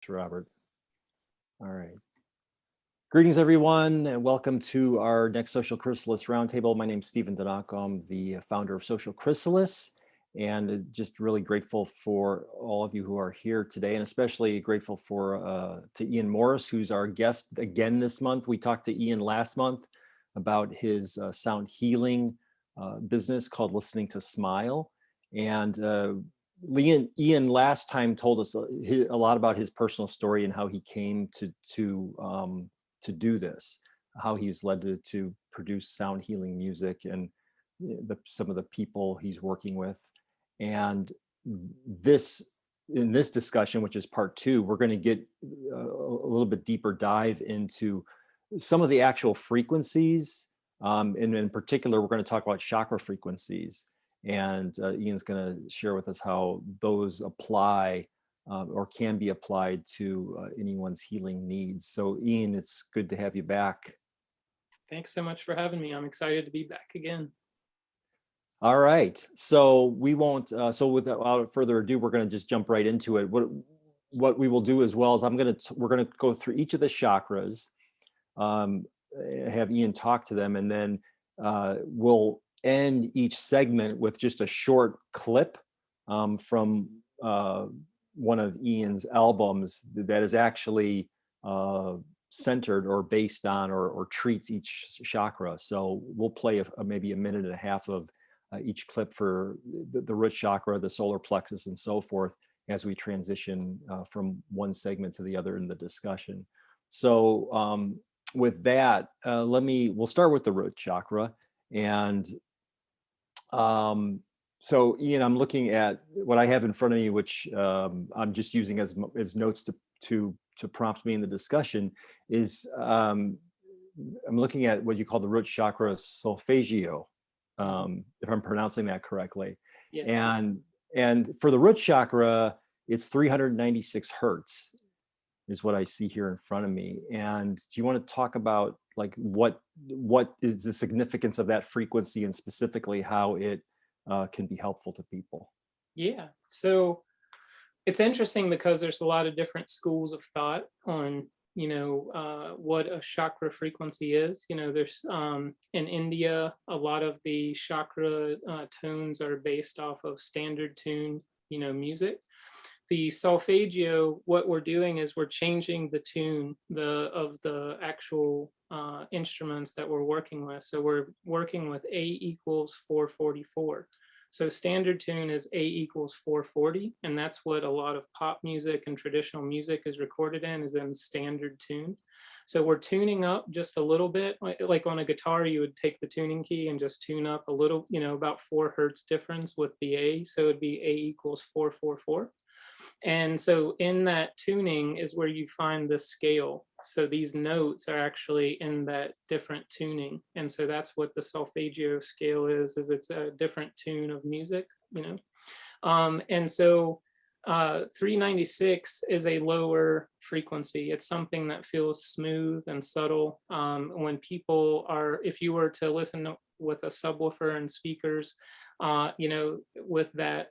Robert. All right. Greetings, everyone, and welcome to our next Social Chrysalis Roundtable. My name's Stephen Dynako. I'm the founder of Social Chrysalis, and just really grateful for all of you who are here today, and especially grateful for to Ian Morris, who's our guest again this month. We talked to Ian last month about his sound healing business called Listening to Smile, and Ian last time told us a lot about his personal story and how he came to do this, how he was led to produce sound healing music and some of the people he's working with. And in this discussion, which is part two, we're going to get a little bit deeper dive into some of the actual frequencies. And in particular, we're going to talk about chakra frequencies. And Ian's going to share with us how those apply or can be applied to anyone's healing needs. So Ian, it's good to have you back. Thanks so much for having me. I'm excited to be back again. All right. So we won't, so without further ado, we're going to just jump right into it. What we will do as well is we're going to go through each of the chakras, have Ian talk to them, and then we'll end each segment with just a short clip from one of Ian's albums that is actually centered or based on or treats each chakra. So we'll play maybe a minute and a half of each clip for the root chakra, the solar plexus, and so forth as we transition from one segment to the other in the discussion. So with that, we'll start with the root chakra. And so Ian, I'm looking at what I have in front of me, which I'm just using as notes to prompt me in the discussion, is I'm looking at what you call the root chakra solfeggio, if I'm pronouncing that correctly. Yes. And for the root chakra, it's 396 hertz is what I see here in front of me. And do you want to talk about like what is the significance of that frequency and specifically how it can be helpful to people? Yeah. So it's interesting because there's a lot of different schools of thought on, what a chakra frequency is. There's in India, a lot of the chakra tones are based off of standard tune, music. The solfeggio, what we're doing is we're changing the tune of the actual instruments that we're working with. So we're working with A equals 444. So standard tune is A equals 440, and that's what a lot of pop music and traditional music is recorded in, is in standard tune. So we're tuning up just a little bit, like on a guitar, you would take the tuning key and just tune up a little, about 4 hertz difference with the A. So it'd be A equals 444. And so in that tuning is where you find the scale. So these notes are actually in that different tuning. And so that's what the solfeggio scale is it's a different tune of music, And so 396 is a lower frequency. It's something that feels smooth and subtle. When people if you were to listen with a subwoofer and speakers, with that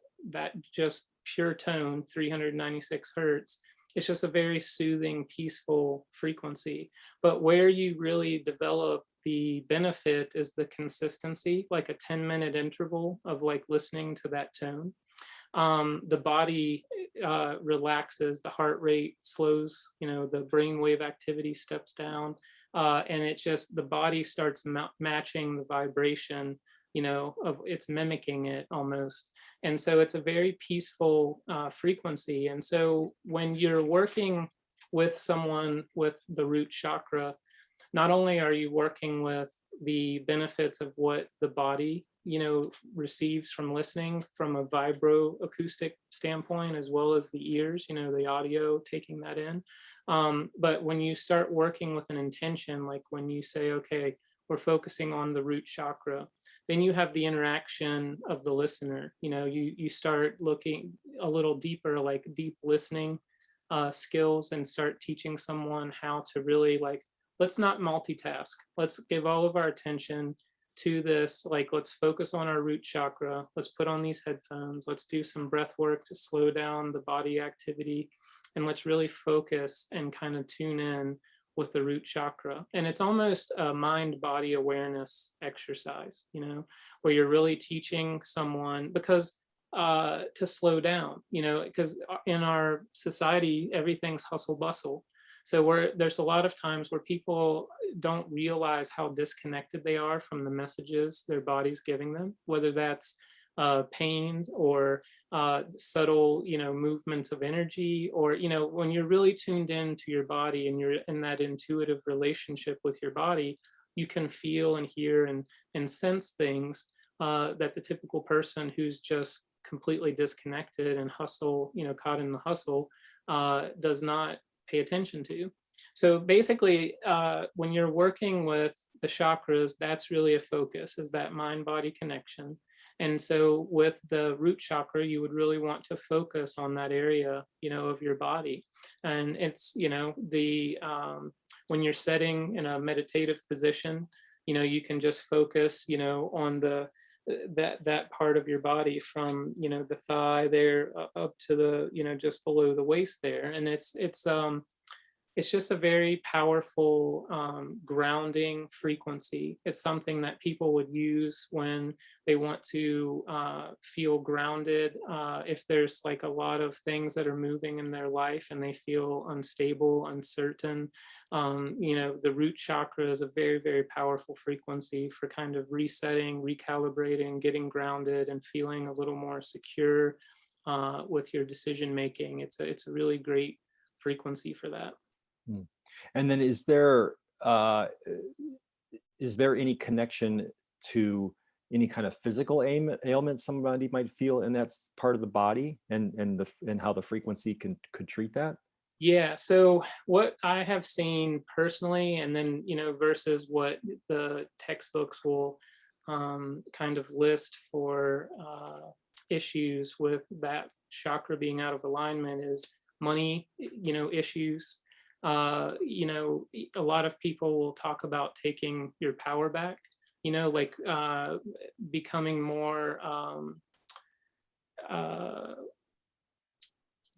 just pure tone, 396 hertz, it's just a very soothing, peaceful frequency. But where you really develop the benefit is the consistency, like a 10-minute interval of like listening to that tone. The body relaxes, the heart rate slows, the brainwave activity steps down, and it's just the body starts matching the vibration, it's mimicking it almost. And so it's a very peaceful frequency. And so when you're working with someone with the root chakra, not only are you working with the benefits of what the body, receives from listening from a vibroacoustic standpoint, as well as the ears, the audio taking that in. But when you start working with an intention, like when you say, okay, we're focusing on the root chakra, then you have the interaction of the listener. You start looking a little deeper, like deep listening skills, and start teaching someone how to really let's not multitask. Let's give all of our attention to this. Let's focus on our root chakra. Let's put on these headphones. Let's do some breath work to slow down the body activity. and let's really focus and kind of tune in with the root chakra. And it's almost a mind body awareness exercise, where you're really teaching someone, because to slow down, because in our society, everything's hustle bustle. So there's a lot of times where people don't realize how disconnected they are from the messages their body's giving them, whether that's pain or subtle, movements of energy, or, when you're really tuned in to your body and you're in that intuitive relationship with your body, you can feel and hear and sense things that the typical person who's just completely disconnected and hustle, caught in the hustle, does not pay attention to. So basically, when you're working with the chakras, that's really a focus, is that mind-body connection. And so with the root chakra, you would really want to focus on that area, of your body. And it's, when you're sitting in a meditative position, you can just focus, on that part of your body from, the thigh there up to the, just below the waist there. And it's just a very powerful grounding frequency. It's something that people would use when they want to feel grounded. If there's like a lot of things that are moving in their life and they feel unstable, uncertain, the root chakra is a very, very powerful frequency for kind of resetting, recalibrating, getting grounded, and feeling a little more secure with your decision making. It's a really great frequency for that. And then is there any connection to any kind of physical ailment somebody might feel in that part of the body, and how the frequency could treat that? Yeah. So what I have seen personally, and then, versus what the textbooks will kind of list for issues with that chakra being out of alignment, is money, issues. A lot of people will talk about taking your power back, like becoming more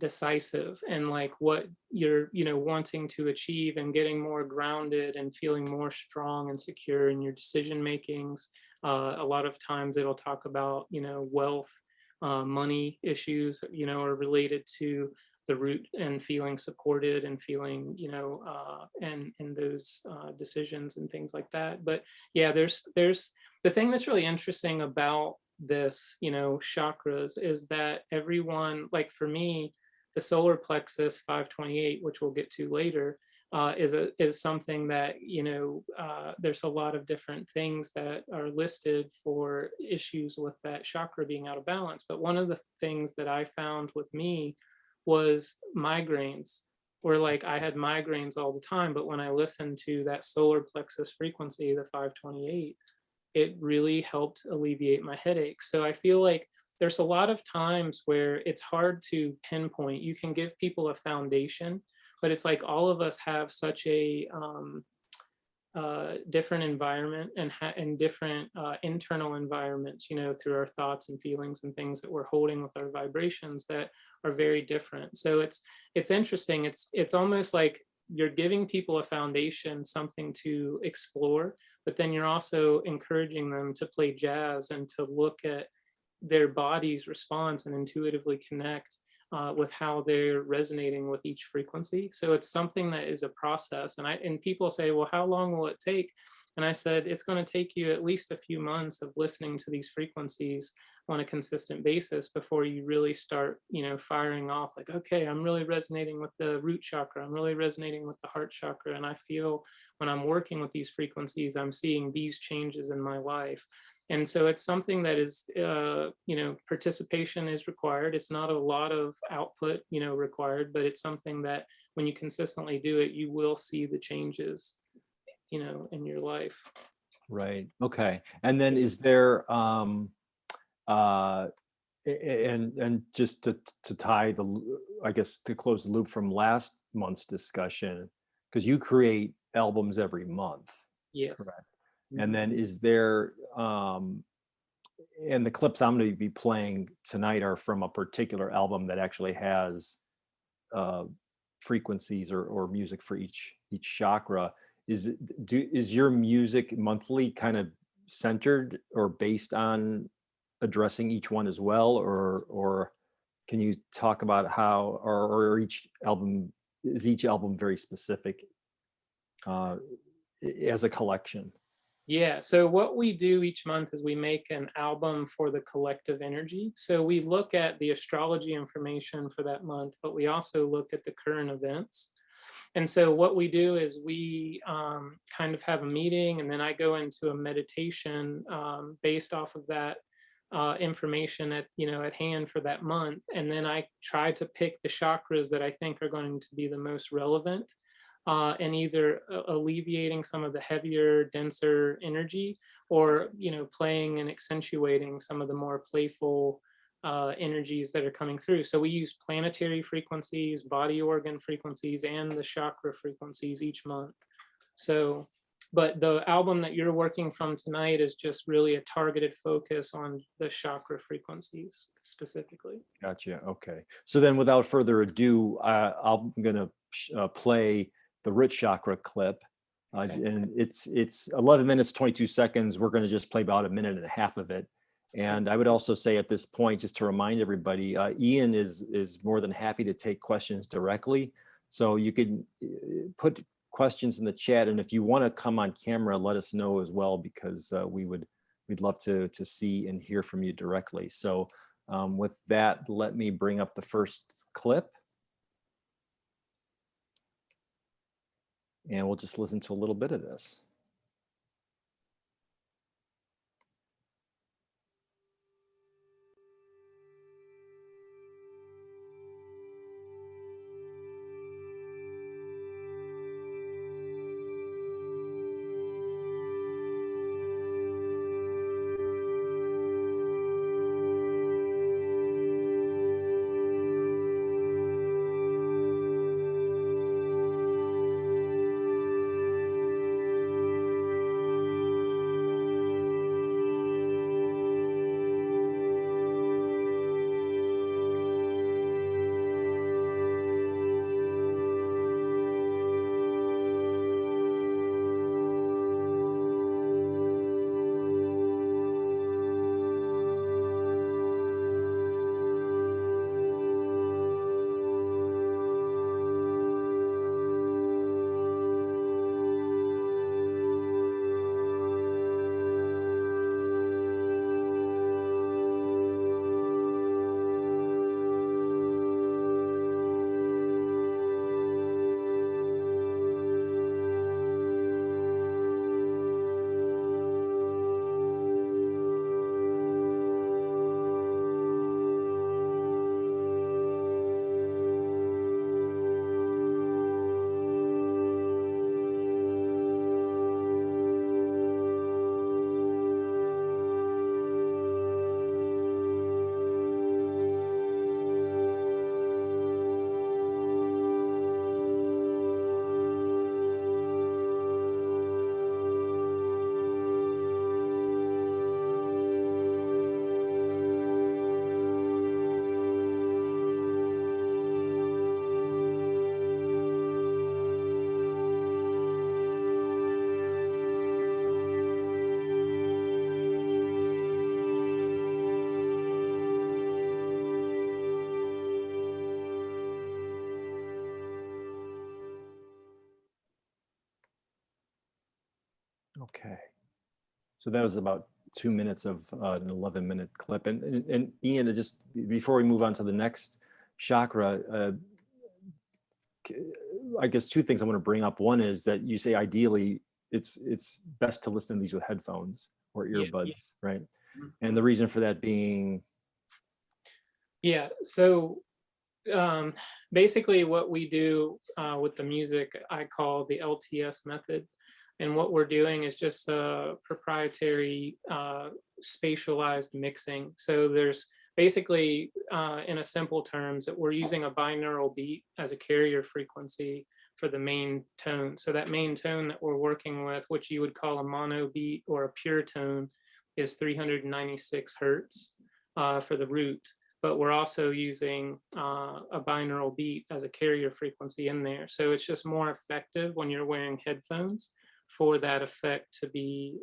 decisive, and like what you're, wanting to achieve, and getting more grounded and feeling more strong and secure in your decision makings. A lot of times it'll talk about, wealth, money issues, are related to the root, and feeling supported and feeling, and those decisions and things like that. But yeah, there's the thing that's really interesting about this, chakras, is that everyone, like for me, the solar plexus 528, which we'll get to later, is something that, there's a lot of different things that are listed for issues with that chakra being out of balance. But one of the things that I found with me was migraines, where like I had migraines all the time, but when I listened to that solar plexus frequency, the 528, it really helped alleviate my headaches. So I feel like there's a lot of times where it's hard to pinpoint. You can give people a foundation, but it's like all of us have such a different environment, and different internal environments, through our thoughts and feelings and things that we're holding with our vibrations, that are very different. So it's interesting. It's almost like you're giving people a foundation, something to explore, but then you're also encouraging them to play jazz and to look at their body's response and intuitively connect with how they're resonating with each frequency. So it's something that is a process. And people say, well, how long will it take? And I said, it's going to take you at least a few months of listening to these frequencies on a consistent basis before you really start, firing off like, okay, I'm really resonating with the root chakra. I'm really resonating with the heart chakra. And I feel when I'm working with these frequencies, I'm seeing these changes in my life. And so it's something that is, participation is required. It's not a lot of output, required, but it's something that when you consistently do it, you will see the changes, in your life. Right. Okay. And then is there and just to tie I guess to close the loop from last month's discussion, because you create albums every month. Yes. Correct. And then is there and the clips I'm going to be playing tonight are from a particular album that actually has frequencies or music for each chakra. Is your music monthly kind of centered or based on addressing each one as well, or can you talk about how, or each album very specific as a collection? Yeah, so what we do each month is we make an album for the collective energy. So we look at the astrology information for that month, but we also look at the current events. And so what we do is we kind of have a meeting, and then I go into a meditation based off of that information at hand for that month, and then I try to pick the chakras that I think are going to be the most relevant, and either alleviating some of the heavier, denser energy, or playing and accentuating some of the more playful energies that are coming through. So we use planetary frequencies, body organ frequencies, and the chakra frequencies each month. So, but the album that you're working from tonight is just really a targeted focus on the chakra frequencies specifically. Gotcha. Okay. So then, without further ado, I'm going to play the root chakra clip, Okay. and it's 11 minutes 22 seconds. We're going to just play about a minute and a half of it. And I would also say at this point, just to remind everybody, Ian is more than happy to take questions directly. So you can put questions in the chat, and if you want to come on camera, let us know as well, because we'd love to see and hear from you directly. So with that, let me bring up the first clip. And we'll just listen to a little bit of this. Okay. So that was about 2 minutes of an 11-minute clip. And Ian, just before we move on to the next chakra, I guess two things I want to bring up. One is that you say ideally it's best to listen to these with headphones or earbuds, right? And the reason for that being? Yeah, so basically what we do with the music, I call the LTS method. And what we're doing is just a proprietary spatialized mixing. So there's basically, in a simple terms, that we're using a binaural beat as a carrier frequency for the main tone. So that main tone that we're working with, which you would call a mono beat or a pure tone, is 396 hertz for the root. but we're also using a binaural beat as a carrier frequency in there. So it's just more effective when you're wearing headphones for that effect to be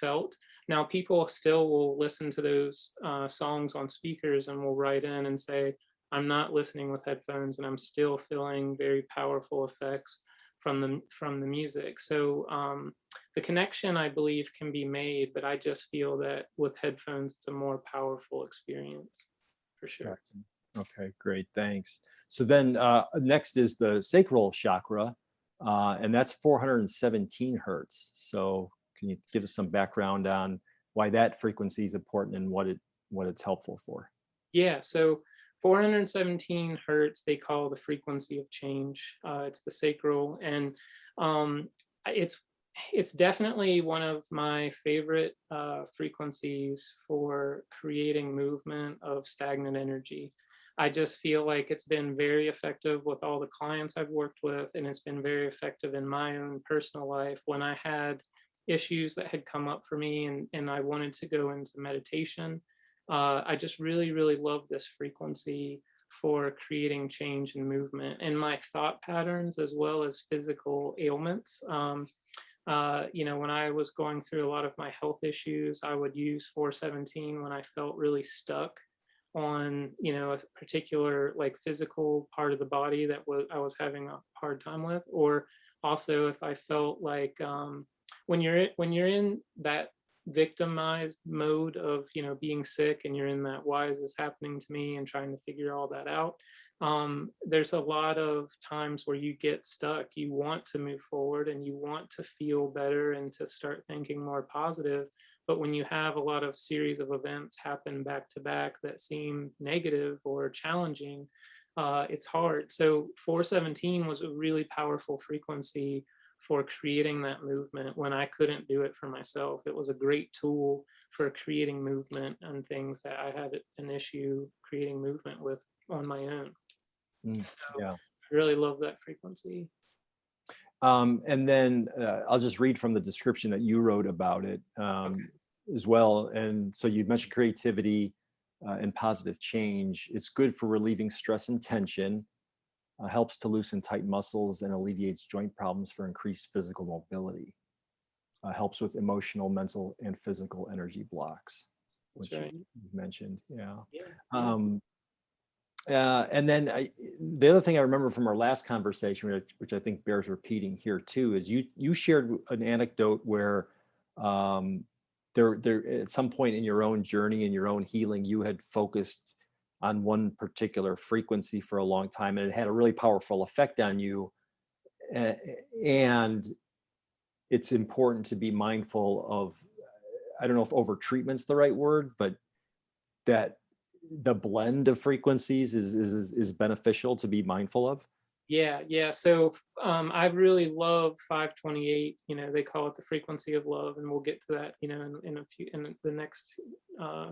felt. Now, people still will listen to those songs on speakers and will write in and say, I'm not listening with headphones and I'm still feeling very powerful effects from the music. So the connection, I believe, can be made, but I just feel that with headphones, it's a more powerful experience for sure. Gotcha. Okay, great, thanks. So then next is the sacral chakra, and that's 417 hertz. So can you give us some background on why that frequency is important and what it's helpful for? Yeah, so 417 hertz, they call the frequency of change. It's the sacral, and um, it's it's definitely one of my favorite frequencies for creating movement of stagnant energy. I just feel like it's been very effective with all the clients I've worked with, and it's been very effective in my own personal life when I had issues that had come up for me and I wanted to go into meditation. I just really, really love this frequency for creating change and movement in my thought patterns as well as physical ailments. When I was going through a lot of my health issues, I would use 417 when I felt really stuck on, a particular like physical part of the body that I was having a hard time with, or also if I felt like when you're in that victimized mode of being sick and you're in that why is this happening to me and trying to figure all that out, there's a lot of times where you get stuck. You want to move forward and you want to feel better and to start thinking more positive, but when you have a lot of series of events happen back to back that seem negative or challenging, it's hard. So 417 was a really powerful frequency for creating that movement when I couldn't do it for myself. It was a great tool for creating movement and things that I had an issue creating movement with on my own. Mm, So yeah. I really love that frequency. And then I'll just read from the description that you wrote about it Okay. as well. And so you mentioned creativity and positive change. It's good for relieving stress and tension, helps to loosen tight muscles and alleviates joint problems for increased physical mobility, helps with emotional, mental, and physical energy blocks, That's which you right. mentioned. Yeah. Yeah. Yeah. Um, and then the other thing I remember from our last conversation, which I think bears repeating here too, is you shared an anecdote where um, there at some point in your own journey and your own healing, you had focused on one particular frequency for a long time, and it had a really powerful effect on you. And it's important to be mindful of, I don't know if over treatment's the right word, but that the blend of frequencies is beneficial to be mindful of. Yeah, yeah. So I really love 528. They call it the frequency of love, and we'll get to that, in a few in the next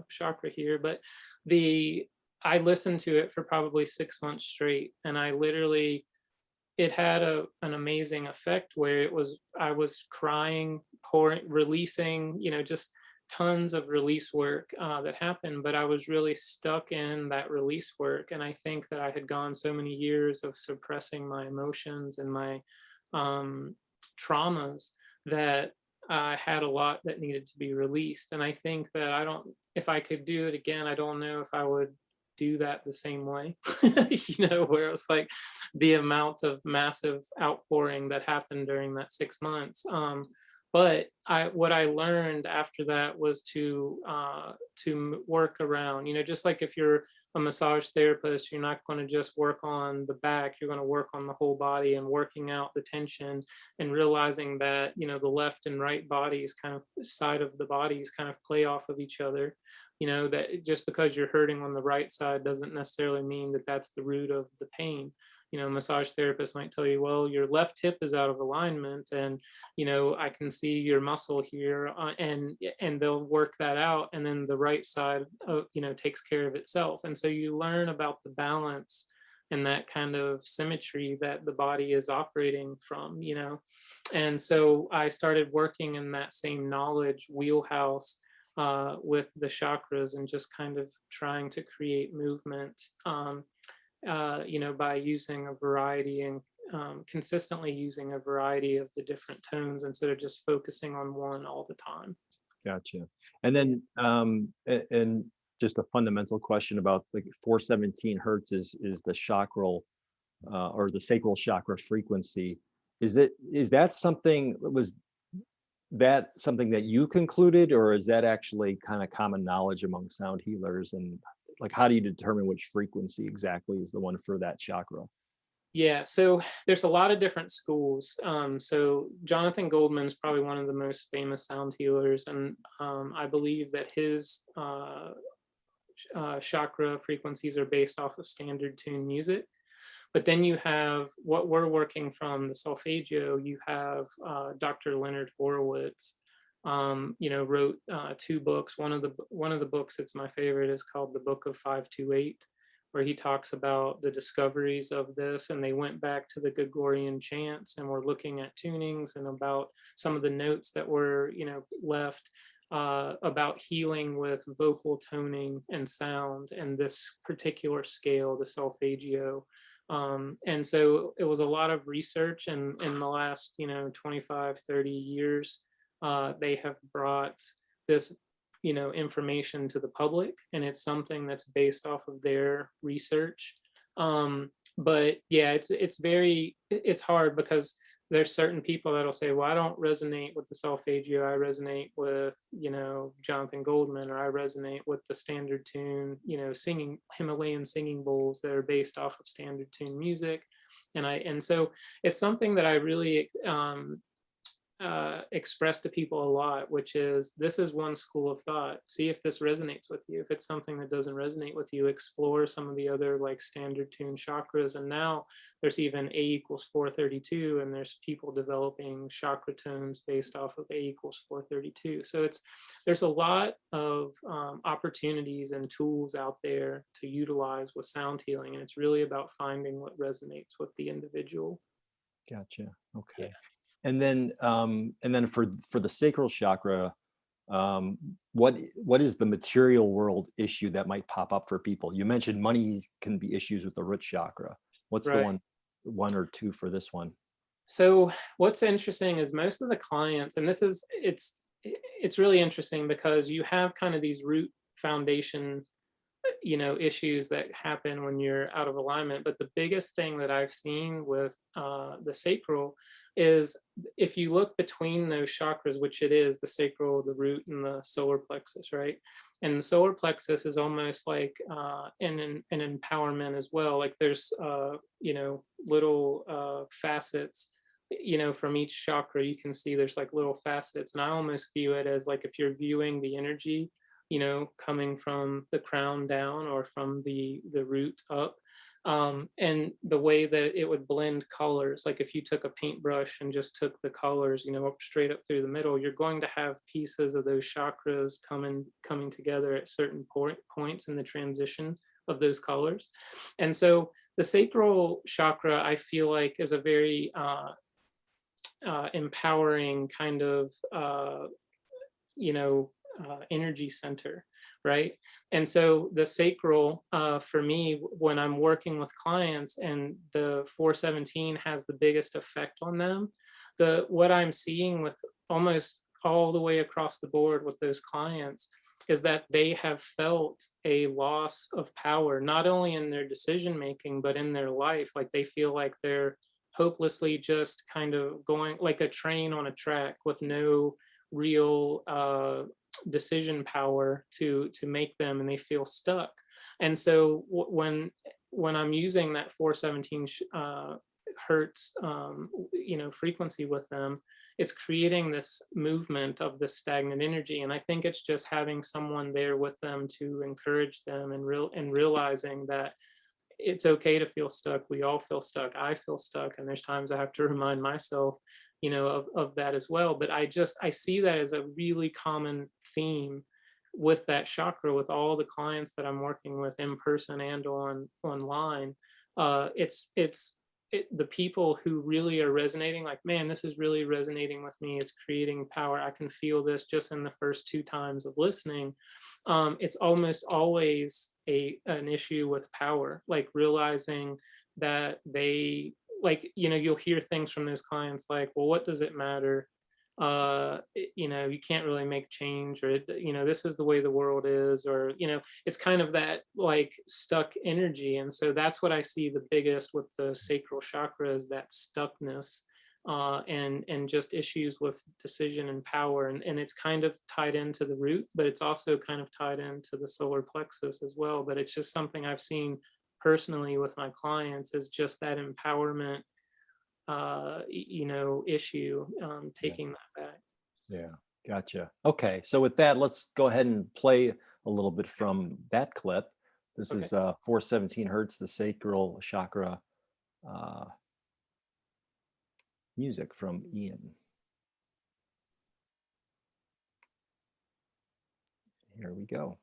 chakra here. But the I listened to it for probably 6 months straight, and I literally it had an amazing effect where I was crying, pouring, releasing, just tons of release work that happened, but I was really stuck in that release work. And I think that I had gone so many years of suppressing my emotions and my um, traumas that I had a lot that needed to be released. And I think that if I could do it again, I don't know if I would do that the same way, where it was like the amount of massive outpouring that happened during that 6 months. But what I learned after that was to work around, just like if you're a massage therapist, you're not going to just work on the back, you're going to work on the whole body and working out the tension and realizing that, the left and right bodies kind of side of the bodies kind of play off of each other. That just because you're hurting on the right side doesn't necessarily mean that that's the root of the pain. Massage therapists might tell you, well, your left hip is out of alignment, and I can see your muscle here, and they'll work that out, and then the right side, takes care of itself. And so you learn about the balance and that kind of symmetry that the body is operating from. And so I started working in that same knowledge wheelhouse with the chakras and just kind of trying to create movement, by using a variety and consistently using a variety of the different tones instead of just focusing on one all the time. Gotcha. And then, and just a fundamental question about like 417 hertz is the chakral or the sacral chakra frequency. Is that something, was that something that you concluded, or is that actually kind of common knowledge among sound healers? And like, how do you determine which frequency exactly is the one for that chakra? Yeah, so there's a lot of different schools. So Jonathan Goldman's probably one of the most famous sound healers, and I believe that his chakra frequencies are based off of standard tune music. But then you have what we're working from, the solfeggio. You have Dr. Leonard Horowitz. Wrote two books. One of the books that's my favorite is called The Book of 528, where he talks about the discoveries of this, and they went back to the Gregorian chants and were looking at tunings and about some of the notes that were left, about healing with vocal toning and sound and this particular scale, the solfeggio. And so it was a lot of research, and in the last 25, 30 years, they have brought this information to the public, and it's something that's based off of their research. But yeah, it's hard because there's certain people that'll say, well, I don't resonate with the solfeggio, I resonate with Jonathan Goldman, or I resonate with the standard tune singing Himalayan singing bowls that are based off of standard tune music. And so it's something that I really express to people a lot, which is, this is one school of thought. See if this resonates with you. If it's something that doesn't resonate with you, explore some of the other like standard tune chakras. And now there's even A equals 432, and there's people developing chakra tones based off of A equals 432. So there's a lot of opportunities and tools out there to utilize with sound healing, and it's really about finding what resonates with the individual. Gotcha. Okay. Yeah. And then for the sacral chakra, what is the material world issue that might pop up for people? You mentioned money can be issues with the root chakra. What's the Right. one or two for this one? So what's interesting is most of the clients, and it's really interesting because you have kind of these root foundation issues that happen when you're out of alignment. But the biggest thing that I've seen with the sacral is, if you look between those chakras, which it is the sacral, the root, and the solar plexus, right? And the solar plexus is almost like an empowerment as well. Like there's little facets from each chakra. You can see there's like little facets, and I almost view it as like if you're viewing the energy coming from the crown down or from the root up. And the way that it would blend colors, like if you took a paintbrush and just took the colors, up straight up through the middle, you're going to have pieces of those chakras coming together at certain points in the transition of those colors. And so the sacral chakra, I feel like, is a very empowering kind of energy center, right? And so the sacral, for me, when I'm working with clients and the 417 has the biggest effect on them, what I'm seeing with almost all the way across the board with those clients is that they have felt a loss of power, not only in their decision making, but in their life. Like they feel like they're hopelessly just kind of going like a train on a track with no real decision power to make them, and they feel stuck. And so when I'm using that 417 hertz frequency with them, it's creating this movement of this stagnant energy. And I think it's just having someone there with them to encourage them, and realizing that it's okay to feel stuck. We all feel stuck. I feel stuck, and there's times I have to remind myself of that as well. But I see that as a really common theme with that chakra, with all the clients that I'm working with in person and online. It's the people who really are resonating, like, man, this is really resonating with me. It's creating power. I can feel this just in the first 2 times of listening. It's almost always an issue with power, like realizing that they, like, you'll hear things from those clients like, well, what does it matter? You can't really make change, or this is the way the world is, or it's kind of that like stuck energy. And so that's what I see the biggest with the sacral chakra, is that stuckness, and just issues with decision and power, and it's kind of tied into the root, but it's also kind of tied into the solar plexus as well. But it's just something I've seen personally with my clients, is just that empowerment issue, taking that back. Yeah, gotcha. Okay, so with that, let's go ahead and play a little bit from that clip. This Okay. is 417 hertz, the sacral chakra music from Ian. Here we go.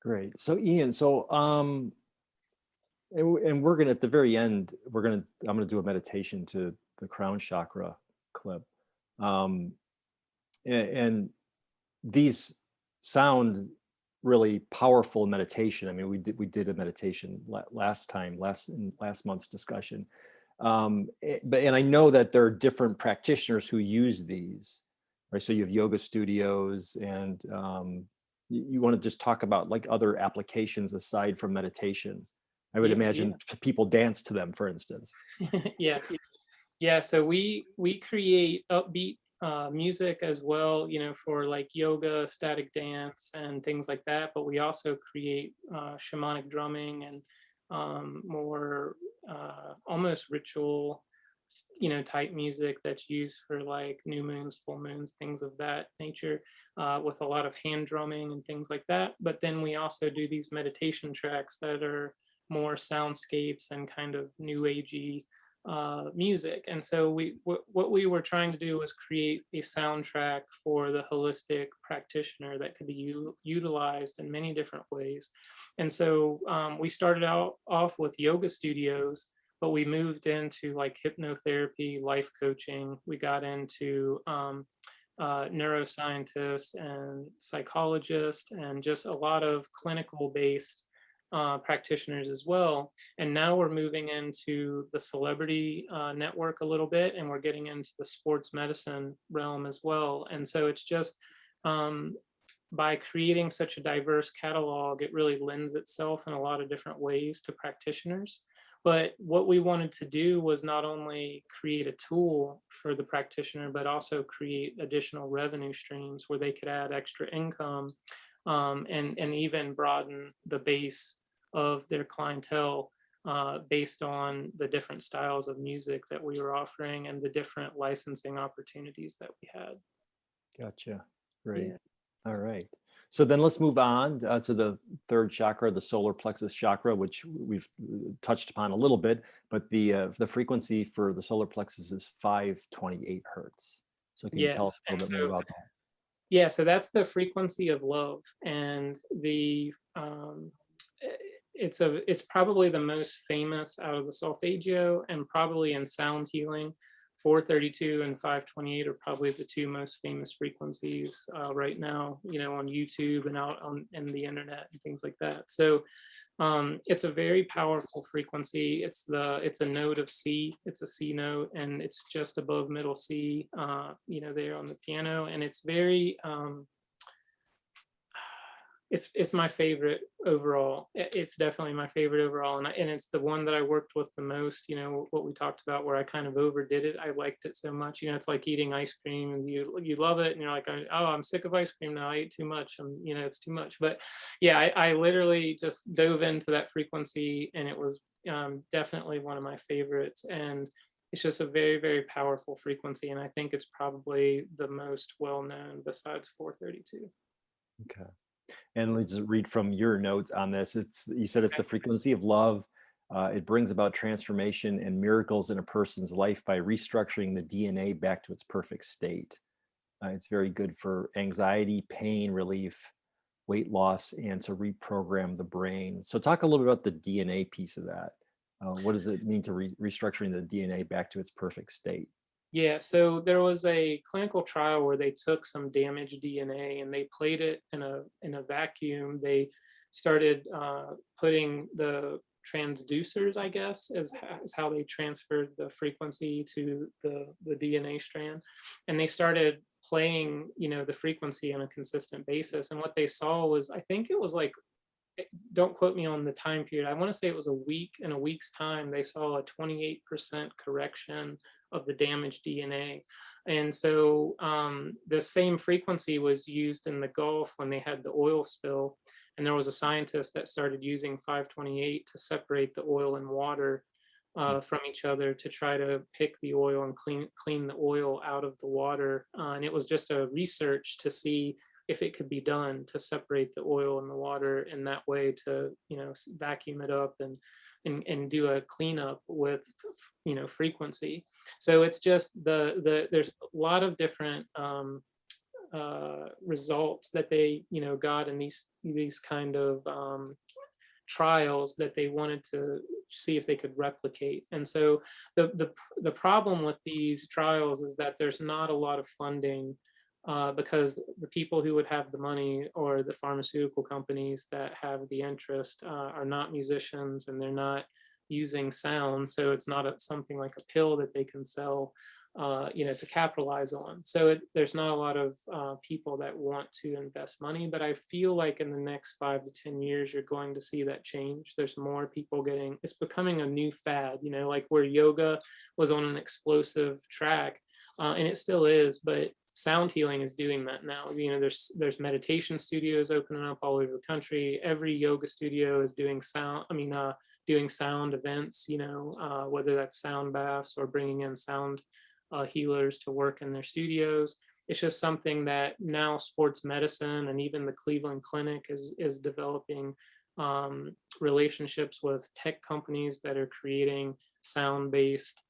Great. So Ian, and we're gonna, at the very end, I'm gonna do a meditation to the crown chakra clip. And these sound really powerful meditation. I mean, we did a meditation last month's discussion. And I know that there are different practitioners who use these, right? So you have yoga studios, and you want to just talk about like other applications aside from meditation. I would imagine people dance to them, for instance. Yeah. So we create upbeat music as well, for like yoga, static dance, and things like that. But we also create shamanic drumming and more almost ritual, type music that's used for like new moons, full moons, things of that nature, with a lot of hand drumming and things like that. But then we also do these meditation tracks that are more soundscapes and kind of new agey music. And so what we were trying to do was create a soundtrack for the holistic practitioner that could be utilized in many different ways. And so we started off with yoga studios, but we moved into like hypnotherapy, life coaching. We got into neuroscientists and psychologists, and just a lot of clinical based practitioners as well. And now we're moving into the celebrity network a little bit, and we're getting into the sports medicine realm as well. And so it's just by creating such a diverse catalog, it really lends itself in a lot of different ways to practitioners. But what we wanted to do was not only create a tool for the practitioner, but also create additional revenue streams where they could add extra income and even broaden the base of their clientele based on the different styles of music that we were offering and the different licensing opportunities that we had. Gotcha. Great. Yeah. All right. So then let's move on to the third chakra, the solar plexus chakra, which we've touched upon a little bit, but the frequency for the solar plexus is 528 hertz. So can you tell us Yes. a And little bit more so, about that? yeah, so that's the frequency of love. And i- it's probably the most famous out of the solfeggio, and probably in sound healing. 432 and 528 are probably the two most famous frequencies right now, on YouTube and out on in the internet and things like that. So it's a very powerful frequency. It's a note of C. It's a C note, and it's just above middle C. There on the piano, and it's very it's my favorite overall. It's definitely my favorite overall, and it's the one that I worked with the most. What we talked about, where I kind of overdid it. I liked it so much. It's like eating ice cream, and you love it, and you're like, oh, I'm sick of ice cream now. I ate too much, and it's too much. But yeah, I literally just dove into that frequency, and it was definitely one of my favorites. And it's just a very, very powerful frequency, and I think it's probably the most well known besides 432. Okay. And let's just read from your notes on this. You said it's the frequency of love. It brings about transformation and miracles in a person's life by restructuring the DNA back to its perfect state. It's very good for anxiety, pain relief, weight loss, and to reprogram the brain. So talk a little bit about the DNA piece of that. What does it mean to restructuring the DNA back to its perfect state? Yeah, so there was a clinical trial where they took some damaged DNA and they played it in a vacuum. They started putting the transducers, I guess, is how they transferred the frequency to the DNA strand, and they started playing, the frequency on a consistent basis. And what they saw was, I think it was like, don't quote me on the time period. I want to say it was a week. In a week's time, they saw a 28% correction of the damaged DNA. And so the same frequency was used in the Gulf when they had the oil spill. And there was a scientist that started using 528 to separate the oil and water from each other to try to pick the oil and clean the oil out of the water. And it was just a research to see if it could be done to separate the oil and the water in that way, to vacuum it up and do a cleanup with frequency. So it's just there's a lot of different results that they got in these kind of trials that they wanted to see if they could replicate. And so the problem with these trials is that there's not a lot of funding, because the people who would have the money, or the pharmaceutical companies that have the interest, are not musicians, and they're not using sound. So it's not something like a pill that they can sell, to capitalize on. So there's not a lot of people that want to invest money, but I feel like in the next 5 to 10 years, you're going to see that change. There's more people it's becoming a new fad, like where yoga was on an explosive track, and it still is, but sound healing is doing that now. There's meditation studios opening up all over the country. Every yoga studio is doing doing sound events, whether that's sound baths or bringing in sound healers to work in their studios. It's just something that now sports medicine and even the Cleveland Clinic is developing relationships with tech companies that are creating sound-based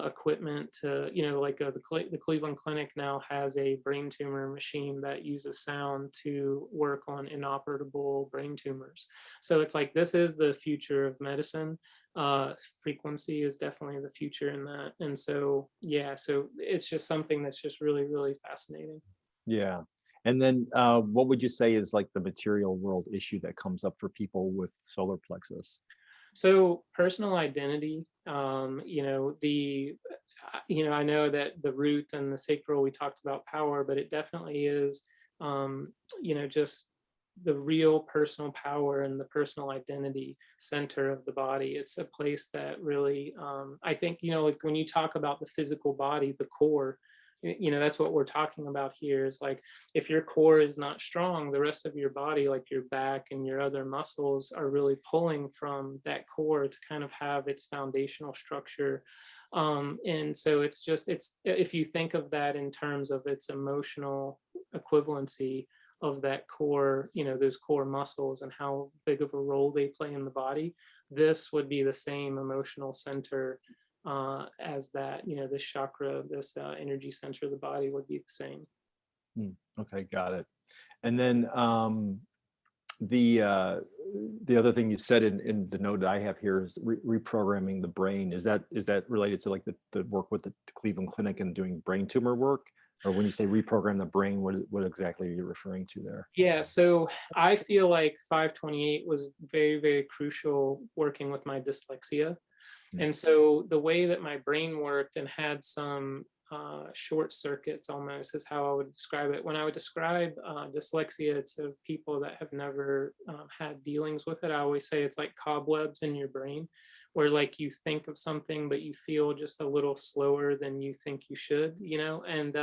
equipment to, like the Cleveland Clinic now has a brain tumor machine that uses sound to work on inoperable brain tumors. So it's like, this is the future of medicine. Frequency is definitely the future in that. And so, yeah, so it's just something that's just really, really fascinating. Yeah. And then what would you say is like the material world issue that comes up for people with solar plexus? So personal identity, I know that the root and the sacral, we talked about power, but it definitely is, just the real personal power and the personal identity center of the body. It's a place that really, I think, like when you talk about the physical body, the core, that's what we're talking about here, is like, if your core is not strong, the rest of your body, like your back and your other muscles, are really pulling from that core to kind of have its foundational structure. And so it's if you think of that in terms of its emotional equivalency of that core, those core muscles and how big of a role they play in the body, this would be the same emotional center as that, this chakra, this energy center of the body would be the same. Okay, got it. And then the other thing you said in the note that I have here is reprogramming the brain. Is that related to like the work with the Cleveland Clinic and doing brain tumor work? Or when you say reprogram the brain, what exactly are you referring to there? Yeah, so I feel like 528 was very, very crucial working with my dyslexia. And so the way that my brain worked and had some short circuits almost is how I would describe it. When I would describe dyslexia to people that have never had dealings with it, I always say it's like cobwebs in your brain, where like you think of something, but you feel just a little slower than you think you should, and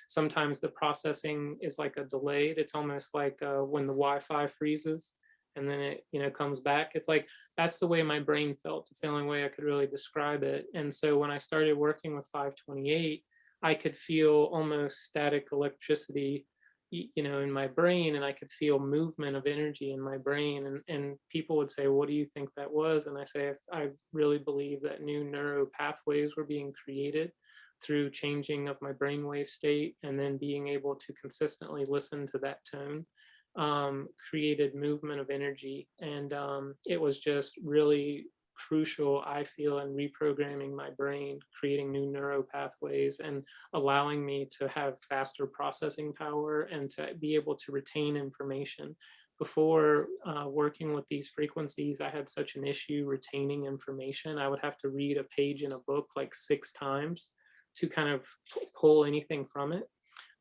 sometimes the processing is like a delayed. It's almost like when the Wi-Fi freezes and then it comes back. It's like, that's the way my brain felt. It's the only way I could really describe it. And so when I started working with 528, I could feel almost static electricity in my brain, and I could feel movement of energy in my brain. And people would say, what do you think that was? And I say, I really believe that new neuro pathways were being created through changing of my brainwave state, and then being able to consistently listen to that tone created movement of energy. And it was just really crucial, I feel, in reprogramming my brain, creating new neuro pathways, and allowing me to have faster processing power and to be able to retain information. Before working with these frequencies, I had such an issue retaining information. I would have to read a page in a book like 6 times to kind of pull anything from it.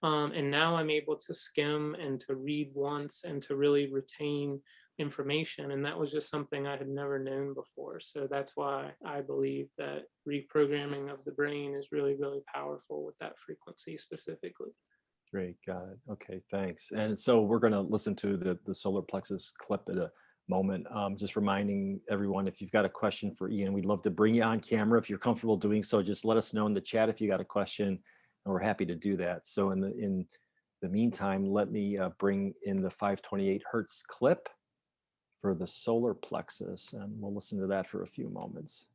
And now I'm able to skim and to read once and to really retain information. And that was just something I had never known before. So that's why I believe that reprogramming of the brain is really, really powerful with that frequency specifically. Great, got it. Okay, thanks. And so we're going to listen to the solar plexus clip at a moment. Just reminding everyone, if you've got a question for Ian, we'd love to bring you on camera. If you're comfortable doing so, just let us know in the chat if you got a question, and we're happy to do that. So in the meantime, let me bring in the 528 hertz clip for the solar plexus, and we'll listen to that for a few moments.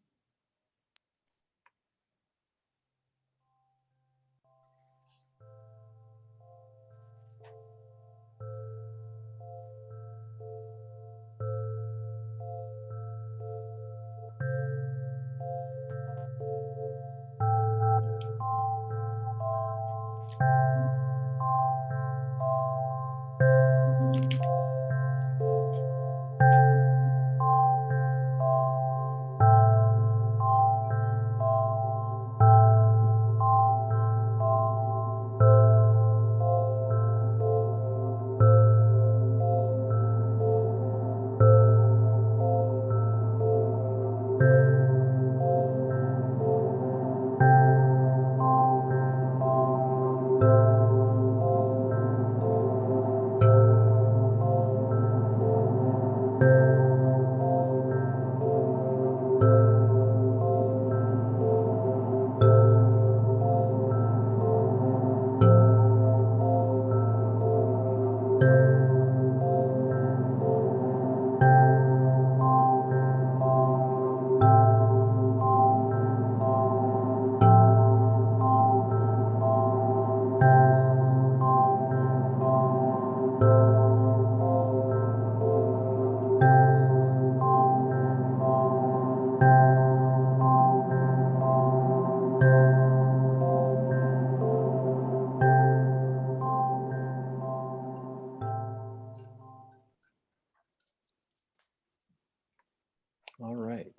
All right.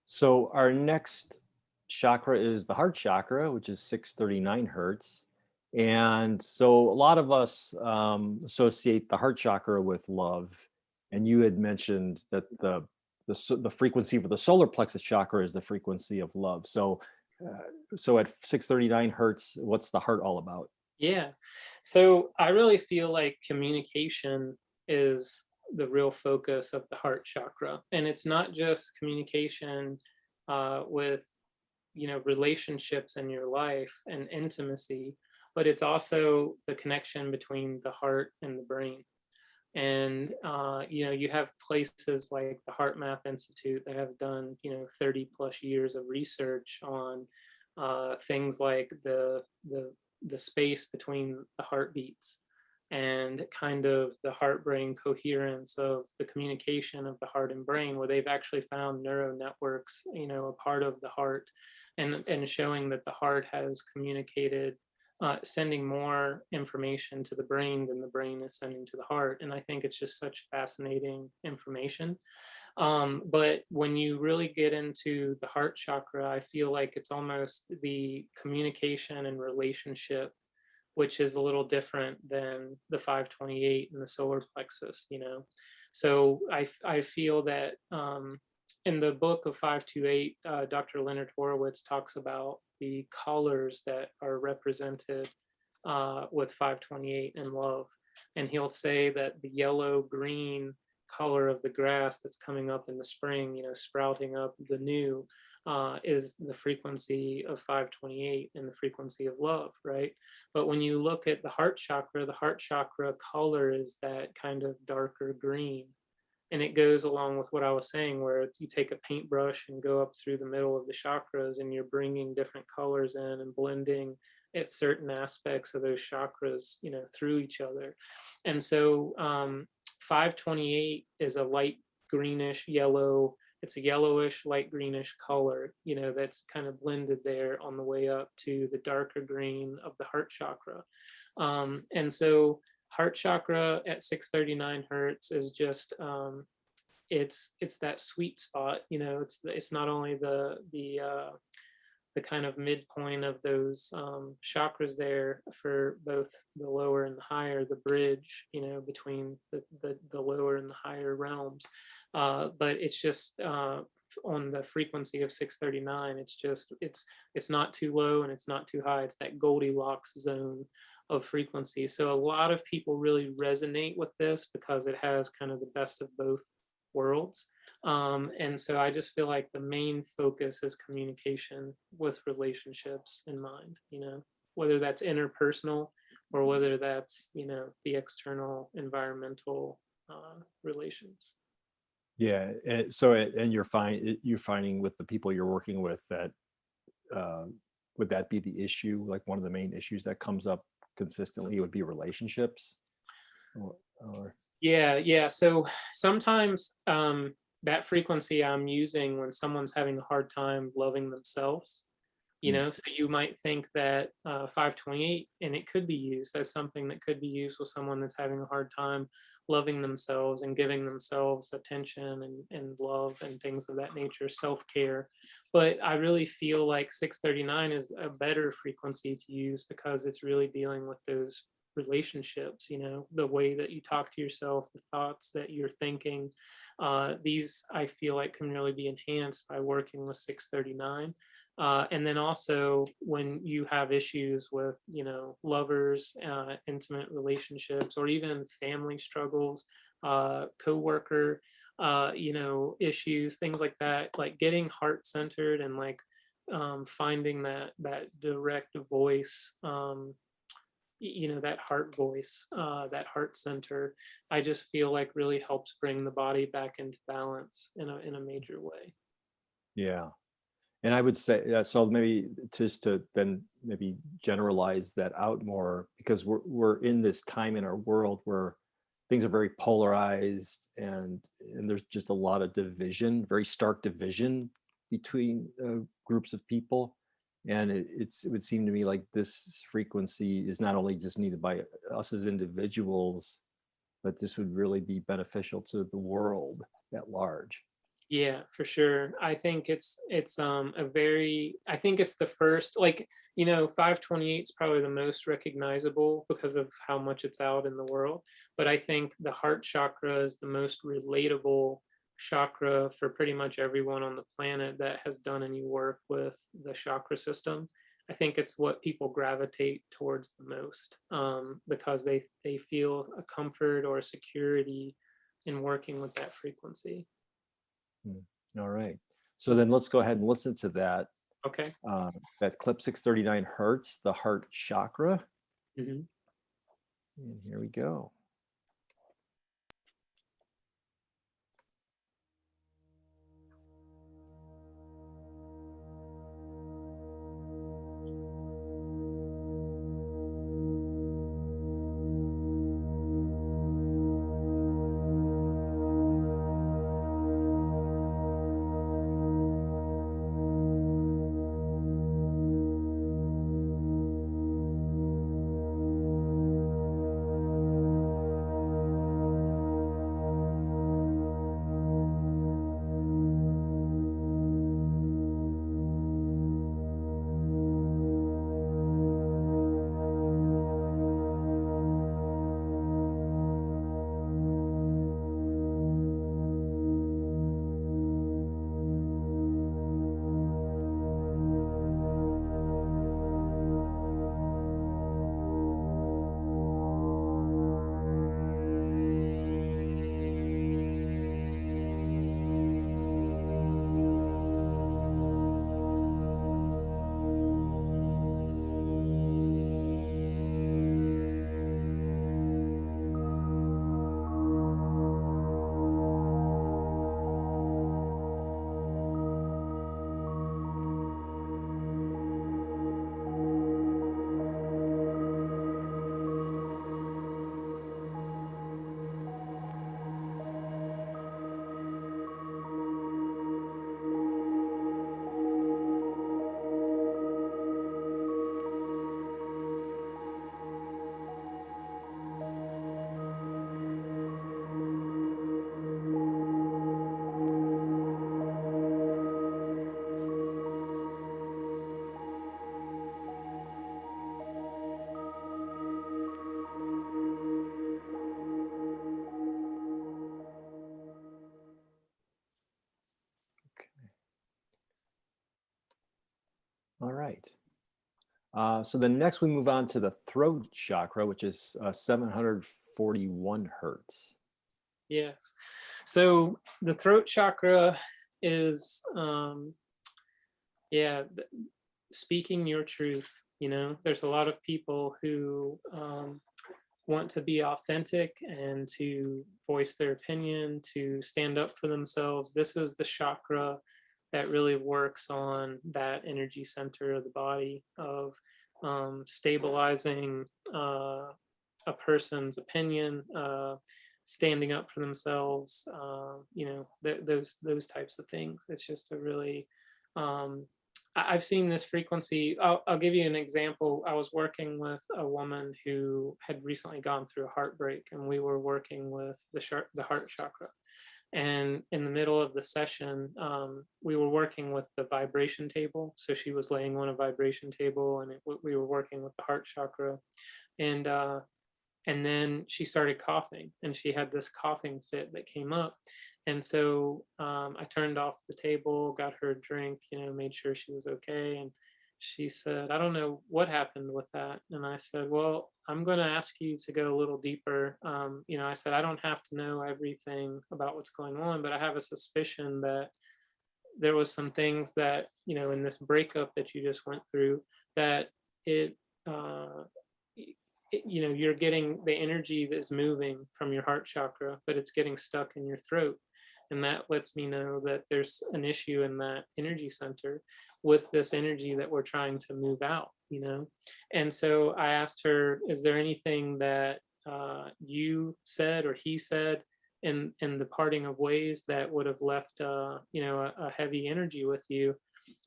So our next chakra is the heart chakra, which is 639 hertz. And so a lot of us associate the heart chakra with love. And you had mentioned that the frequency for the solar plexus chakra is the frequency of love. So So at 639 hertz, what's the heart all about? Yeah. So I really feel like communication is the real focus of the heart chakra. And it's not just communication with, relationships in your life and intimacy, but it's also the connection between the heart and the brain. And you have places like the Heart Math Institute that have done 30 plus years of research on things like the space between the heartbeats and kind of the heart brain coherence of the communication of the heart and brain, where they've actually found neural networks, a part of the heart, and showing that the heart has communicated, sending more information to the brain than the brain is sending to the heart. And I think it's just such fascinating information. But when you really get into the heart chakra, I feel like it's almost the communication and relationship, which is a little different than the 528 and the solar plexus. So I feel that in the book of 528, Dr. Leonard Horowitz talks about the colors that are represented with 528 in love. And he'll say that the yellow green color of the grass that's coming up in the spring, sprouting up the new, is the frequency of 528 and the frequency of love, right? But when you look at the heart chakra color is that kind of darker green. And it goes along with what I was saying, where you take a paintbrush and go up through the middle of the chakras and you're bringing different colors in and blending at certain aspects of those chakras, through each other. And so 528 is a light greenish yellow. It's a yellowish, light greenish color, that's kind of blended there on the way up to the darker green of the heart chakra. And so heart chakra at 639 hertz is just it's that sweet spot. It's not only the kind of midpoint of those chakras there for both the lower and the higher, the bridge, between the lower and the higher realms. But it's just on the frequency of 639, it's not too low and it's not too high. It's that Goldilocks zone of frequency. So a lot of people really resonate with this because it has kind of the best of both worlds. And so I just feel like the main focus is communication with relationships in mind, whether that's interpersonal or whether that's, the external environmental relations. Yeah. And you're finding with the people you're working with that, would that be the issue? Like one of the main issues that comes up consistently would be relationships or Yeah. So sometimes that frequency I'm using when someone's having a hard time loving themselves, so you might think that 528, and it could be used as something that could be used with someone that's having a hard time loving themselves and giving themselves attention and love and things of that nature, self-care. But I really feel like 639 is a better frequency to use because it's really dealing with those relationships, the way that you talk to yourself, the thoughts that you're thinking. These I feel like can really be enhanced by working with 639. And then also when you have issues with, lovers, intimate relationships, or even family struggles, coworker, issues, things like that, like getting heart centered and like finding that direct voice, that heart voice, that heart center, I just feel like really helps bring the body back into balance in a major way. yeah. And I would say, so maybe just to then maybe generalize that out more, because we're in this time in our world where things are very polarized and there's just a lot of division, very stark division between groups of people. And it would seem to me like this frequency is not only just needed by us as individuals, but this would really be beneficial to the world at large. Yeah, for sure. I think it's I think it's the first, like, 528 is probably the most recognizable because of how much it's out in the world. But I think the heart chakra is the most relatable chakra for pretty much everyone on the planet that has done any work with the chakra system. I think it's what people gravitate towards the most, because they feel a comfort or a security in working with that frequency. All right. So then let's go ahead and listen to that. Okay. That clip 639 hertz, the heart chakra. Mhm. And here we go. All right. So then next we move on to the throat chakra, which is 741 hertz. Yes. So the throat chakra is, speaking your truth. There's a lot of people who want to be authentic and to voice their opinion, to stand up for themselves. This is the chakra that really works on that energy center of the body of stabilizing a person's opinion, standing up for themselves, those types of things. It's just a really, I've seen this frequency. I'll give you an example. I was working with a woman who had recently gone through a heartbreak, and we were working with the heart chakra. And in the middle of the session, we were working with the vibration table. So she was laying on a vibration table, and we were working with the heart chakra. And then she started coughing, and she had this coughing fit that came up. And so I turned off the table, got her a drink, made sure she was okay. And she said, I don't know what happened with that. And I said, well, I'm going to ask you to go a little deeper. I said, I don't have to know everything about what's going on, but I have a suspicion that there was some things that, in this breakup that you just went through, that you're getting the energy that's moving from your heart chakra, but it's getting stuck in your throat. And that lets me know that there's an issue in that energy center with this energy that we're trying to move out. And so I asked her, is there anything that you said or he said in the parting of ways that would have left a heavy energy with you?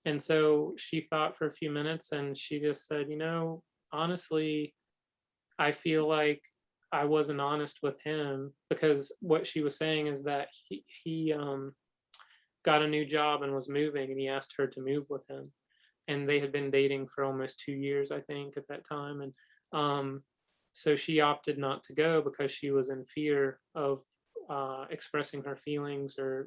And so she thought for a few minutes, and she just said, honestly, I feel like I wasn't honest with him, because what she was saying is that he got a new job and was moving, and he asked her to move with him. And they had been dating for almost 2 years, I think, at that time. And so she opted not to go because she was in fear of expressing her feelings or,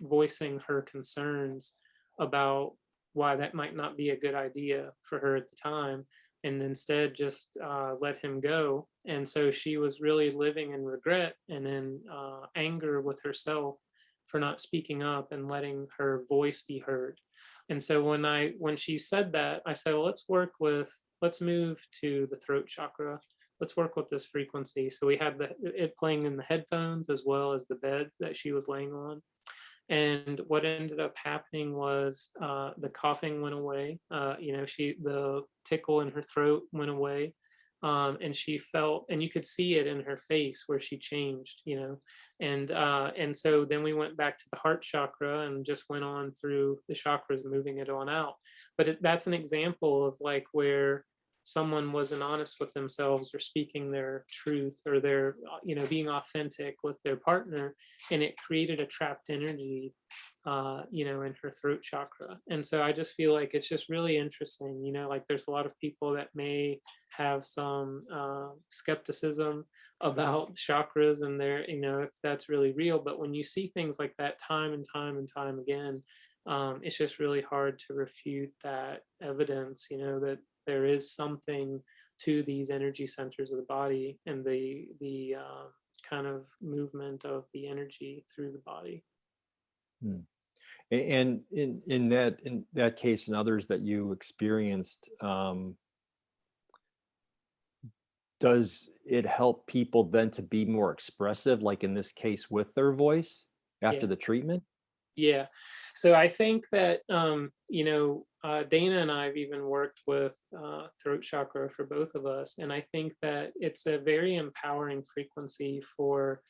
voicing her concerns about why that might not be a good idea for her at the time, and instead just let him go. And so she was really living in regret and in anger with herself for not speaking up and letting her voice be heard. And so when she said that, I said, well, let's move to the throat chakra. Let's work with this frequency. So we had it playing in the headphones as well as the bed that she was laying on. And what ended up happening was the coughing went away. The tickle in her throat went away. And she felt, and you could see it in her face where she changed, and so then we went back to the heart chakra and just went on through the chakras, moving it on out. But that's an example of like where someone wasn't honest with themselves or speaking their truth, or their being authentic with their partner, and it created a trapped energy in her throat chakra. And so I just feel like it's just really interesting, like there's a lot of people that may have some skepticism about chakras and their, if that's really real. But when you see things like that time and time and time again, it's just really hard to refute that evidence, that there is something to these energy centers of the body and the kind of movement of the energy through the body. Hmm. And in that case and others that you experienced, does it help people then to be more expressive, like in this case with their voice after Yeah. the treatment? Yeah. So I think that, Dana and I have even worked with throat chakra for both of us. And I think that it's a very empowering frequency for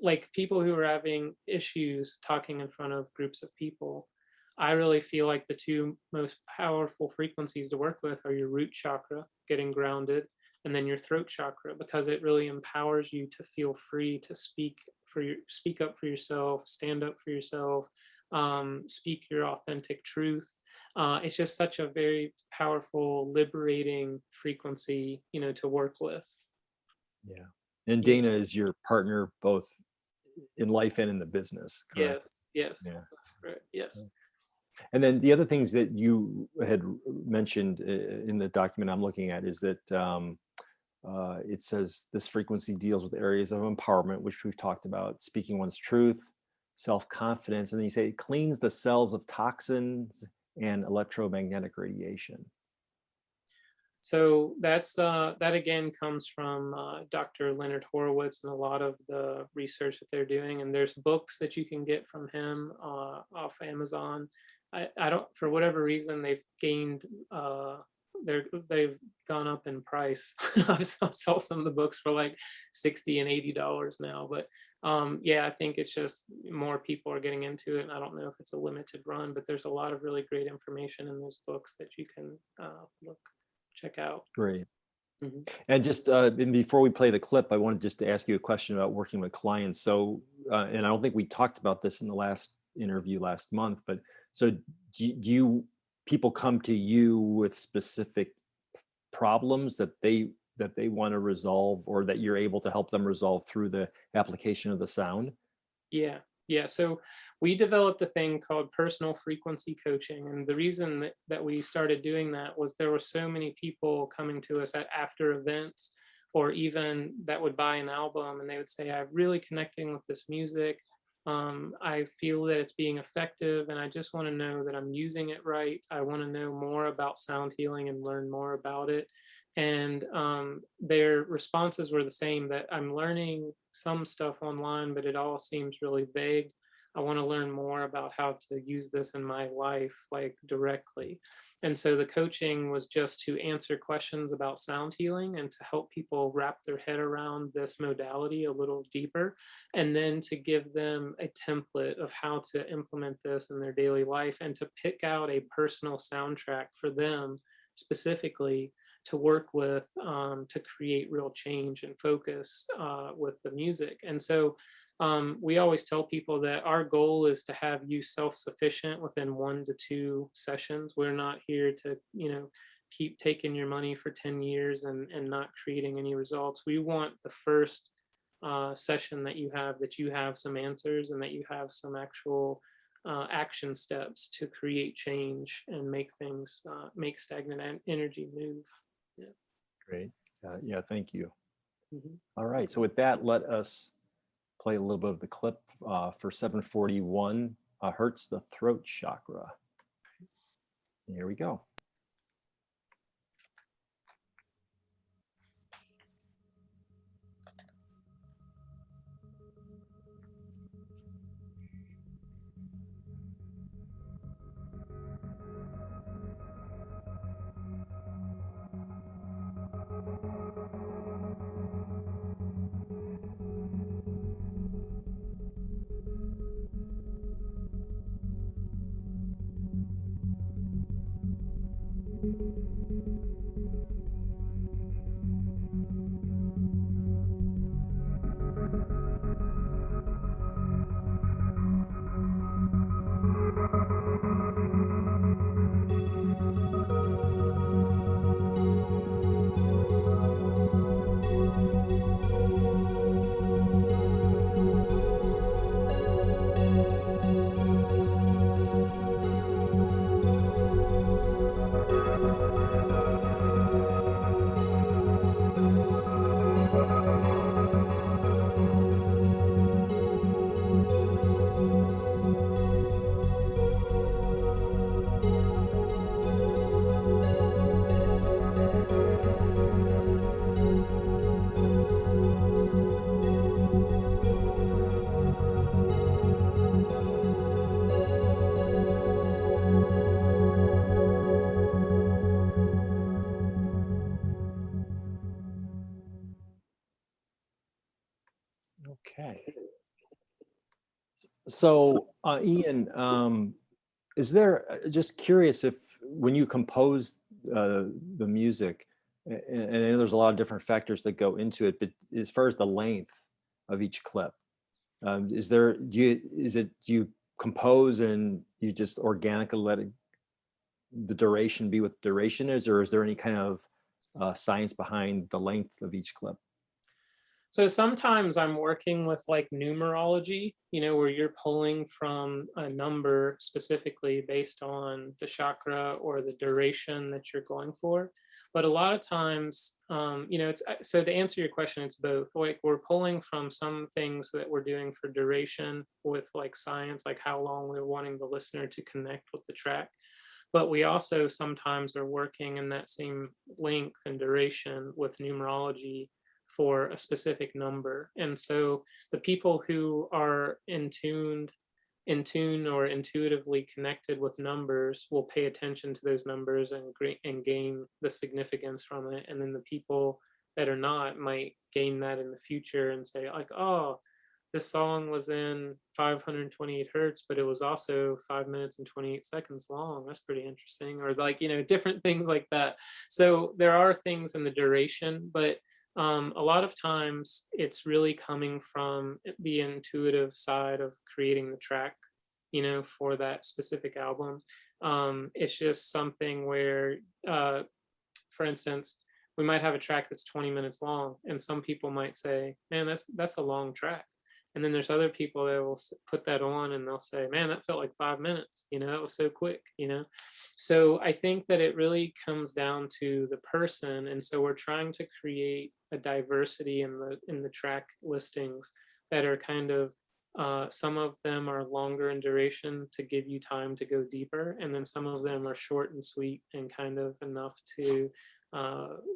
like people who are having issues talking in front of groups of people. I really feel like the two most powerful frequencies to work with are your root chakra, getting grounded, and then your throat chakra, because it really empowers you to feel free to speak up for yourself, stand up for yourself, speak your authentic truth. It's just such a very powerful, liberating frequency, to work with. Yeah. And Yeah. Dana is your partner both in life and in the business, correct? Yes. Yes. Yeah. That's correct. Yes. And then the other things that you had mentioned in the document I'm looking at is that it says this frequency deals with areas of empowerment, which we've talked about, speaking one's truth, self-confidence, and then you say it cleans the cells of toxins and electromagnetic radiation. So that again comes from Dr. Leonard Horowitz and a lot of the research that they're doing. And there's books that you can get from him off Amazon. I don't, for whatever reason, they've gained they've gone up in price. I saw some of the books for like $60 and $80 now. But yeah, I think it's just more people are getting into it. And I don't know if it's a limited run, but there's a lot of really great information in those books that you can check out. Great. Mhm. And just and before we play the clip, I wanted just to ask you a question about working with clients. So, and I don't think we talked about this in the last interview last month, but so do you people come to you with specific problems that they want to resolve, or that you're able to help them resolve through the application of the sound? Yeah, yeah. So we developed a thing called personal frequency coaching. And the reason that we started doing that was there were so many people coming to us at after events, or even that would buy an album and they would say, I'm really connecting with this music. I feel that it's being effective and I just want to know that I'm using it right. I want to know more about sound healing and learn more about it. And their responses were the same, that I'm learning some stuff online, but it all seems really vague. I want to learn more about how to use this in my life, like directly. And so the coaching was just to answer questions about sound healing and to help people wrap their head around this modality a little deeper, and then to give them a template of how to implement this in their daily life and to pick out a personal soundtrack for them specifically to work with, to create real change and focus with the music. And so we always tell people that our goal is to have you self-sufficient within 1 to 2 sessions. We're not here to, keep taking your money for 10 years and not creating any results. We want the first session that you have some answers and that you have some actual action steps to create change and make things, make stagnant energy move. Yeah. Great. Yeah, thank you. Mhm. All right. So with that, let us play a little bit of the clip for 741 hertz, the throat chakra. Here we go. Okay. So, Ian, is there, just curious if when you compose the music, and I know there's a lot of different factors that go into it, but as far as the length of each clip, do you compose and you just organically let the duration be what duration is, or is there any kind of science behind the length of each clip? So sometimes I'm working with like numerology, where you're pulling from a number specifically based on the chakra or the duration that you're going for. But a lot of times, it's so to answer your question, it's both. Like we're pulling from some things that we're doing for duration with like science, like how long we're wanting the listener to connect with the track. But we also sometimes are working in that same length and duration with numerology for a specific number. And so the people who are in tune or intuitively connected with numbers will pay attention to those numbers and gain the significance from it. And then the people that are not might gain that in the future and say like, oh, this song was in 528 hertz, but it was also 5 minutes and 28 seconds long. That's pretty interesting. Or like, different things like that. So there are things in the duration, but a lot of times it's really coming from the intuitive side of creating the track, for that specific album. It's just something where, for instance, we might have a track that's 20 minutes long, and some people might say, man, that's a long track. And then there's other people that will put that on and they'll say, man, that felt like 5 minutes, that was so quick. So I think that it really comes down to the person. And so we're trying to create a diversity in the track listings that are kind of, some of them are longer in duration to give you time to go deeper. And then some of them are short and sweet and kind of enough to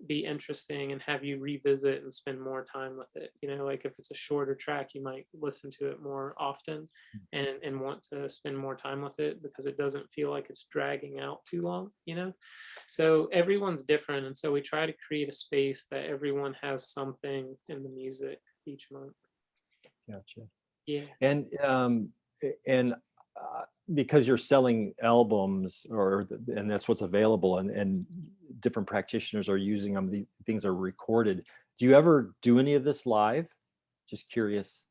be interesting and have you revisit and spend more time with it. Like if it's a shorter track, you might listen to it more often and want to spend more time with it because it doesn't feel like it's dragging out too long. So everyone's different. And so we try to create a space that everyone has something in the music each month. Gotcha. Yeah. And because you're selling albums, and that's what's available, and different practitioners are using them, the things are recorded. Do you ever do any of this live? Just curious.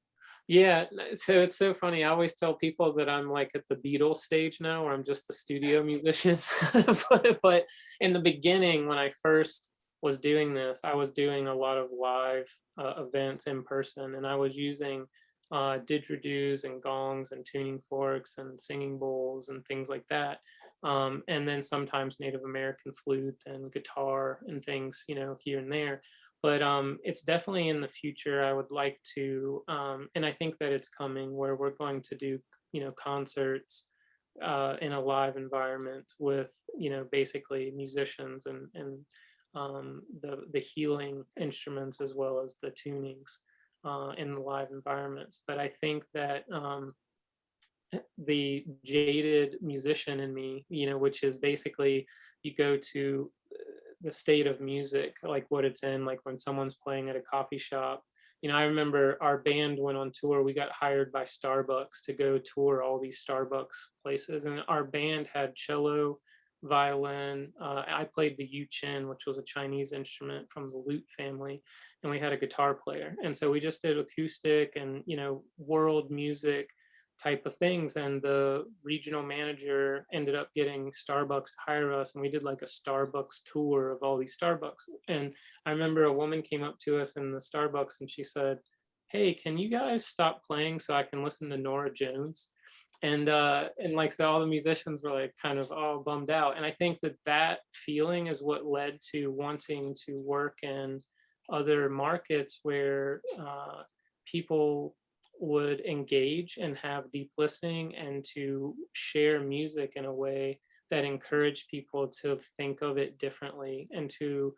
Yeah, so it's so funny. I always tell people that I'm like at the Beatles stage now, where I'm just the studio musician. but in the beginning, when I first was doing this, I was doing a lot of live events in person, and I was using didgeridoos and gongs and tuning forks and singing bowls and things like that. And then sometimes Native American flute and guitar and things, here and there. But it's definitely in the future. I would like to, and I think that it's coming, where we're going to do, concerts in a live environment with, basically musicians and the healing instruments as well as the tunings in the live environments. But I think that the jaded musician in me, which is basically, you go to the state of music, like what it's in, like when someone's playing at a coffee shop. I remember our band went on tour. We got hired by Starbucks to go tour all these Starbucks places. And our band had cello, violin. I played the yu-chin, which was a Chinese instrument from the lute family. And we had a guitar player. And so we just did acoustic and, world music type of things. And the regional manager ended up getting Starbucks to hire us, and we did like a Starbucks tour of all these Starbucks. And I remember a woman came up to us in the Starbucks and she said, "Hey, can you guys stop playing so I can listen to Nora Jones?" And like, so all the musicians were like kind of all bummed out. And I think that feeling is what led to wanting to work in other markets where people would engage and have deep listening, and to share music in a way that encouraged people to think of it differently, and to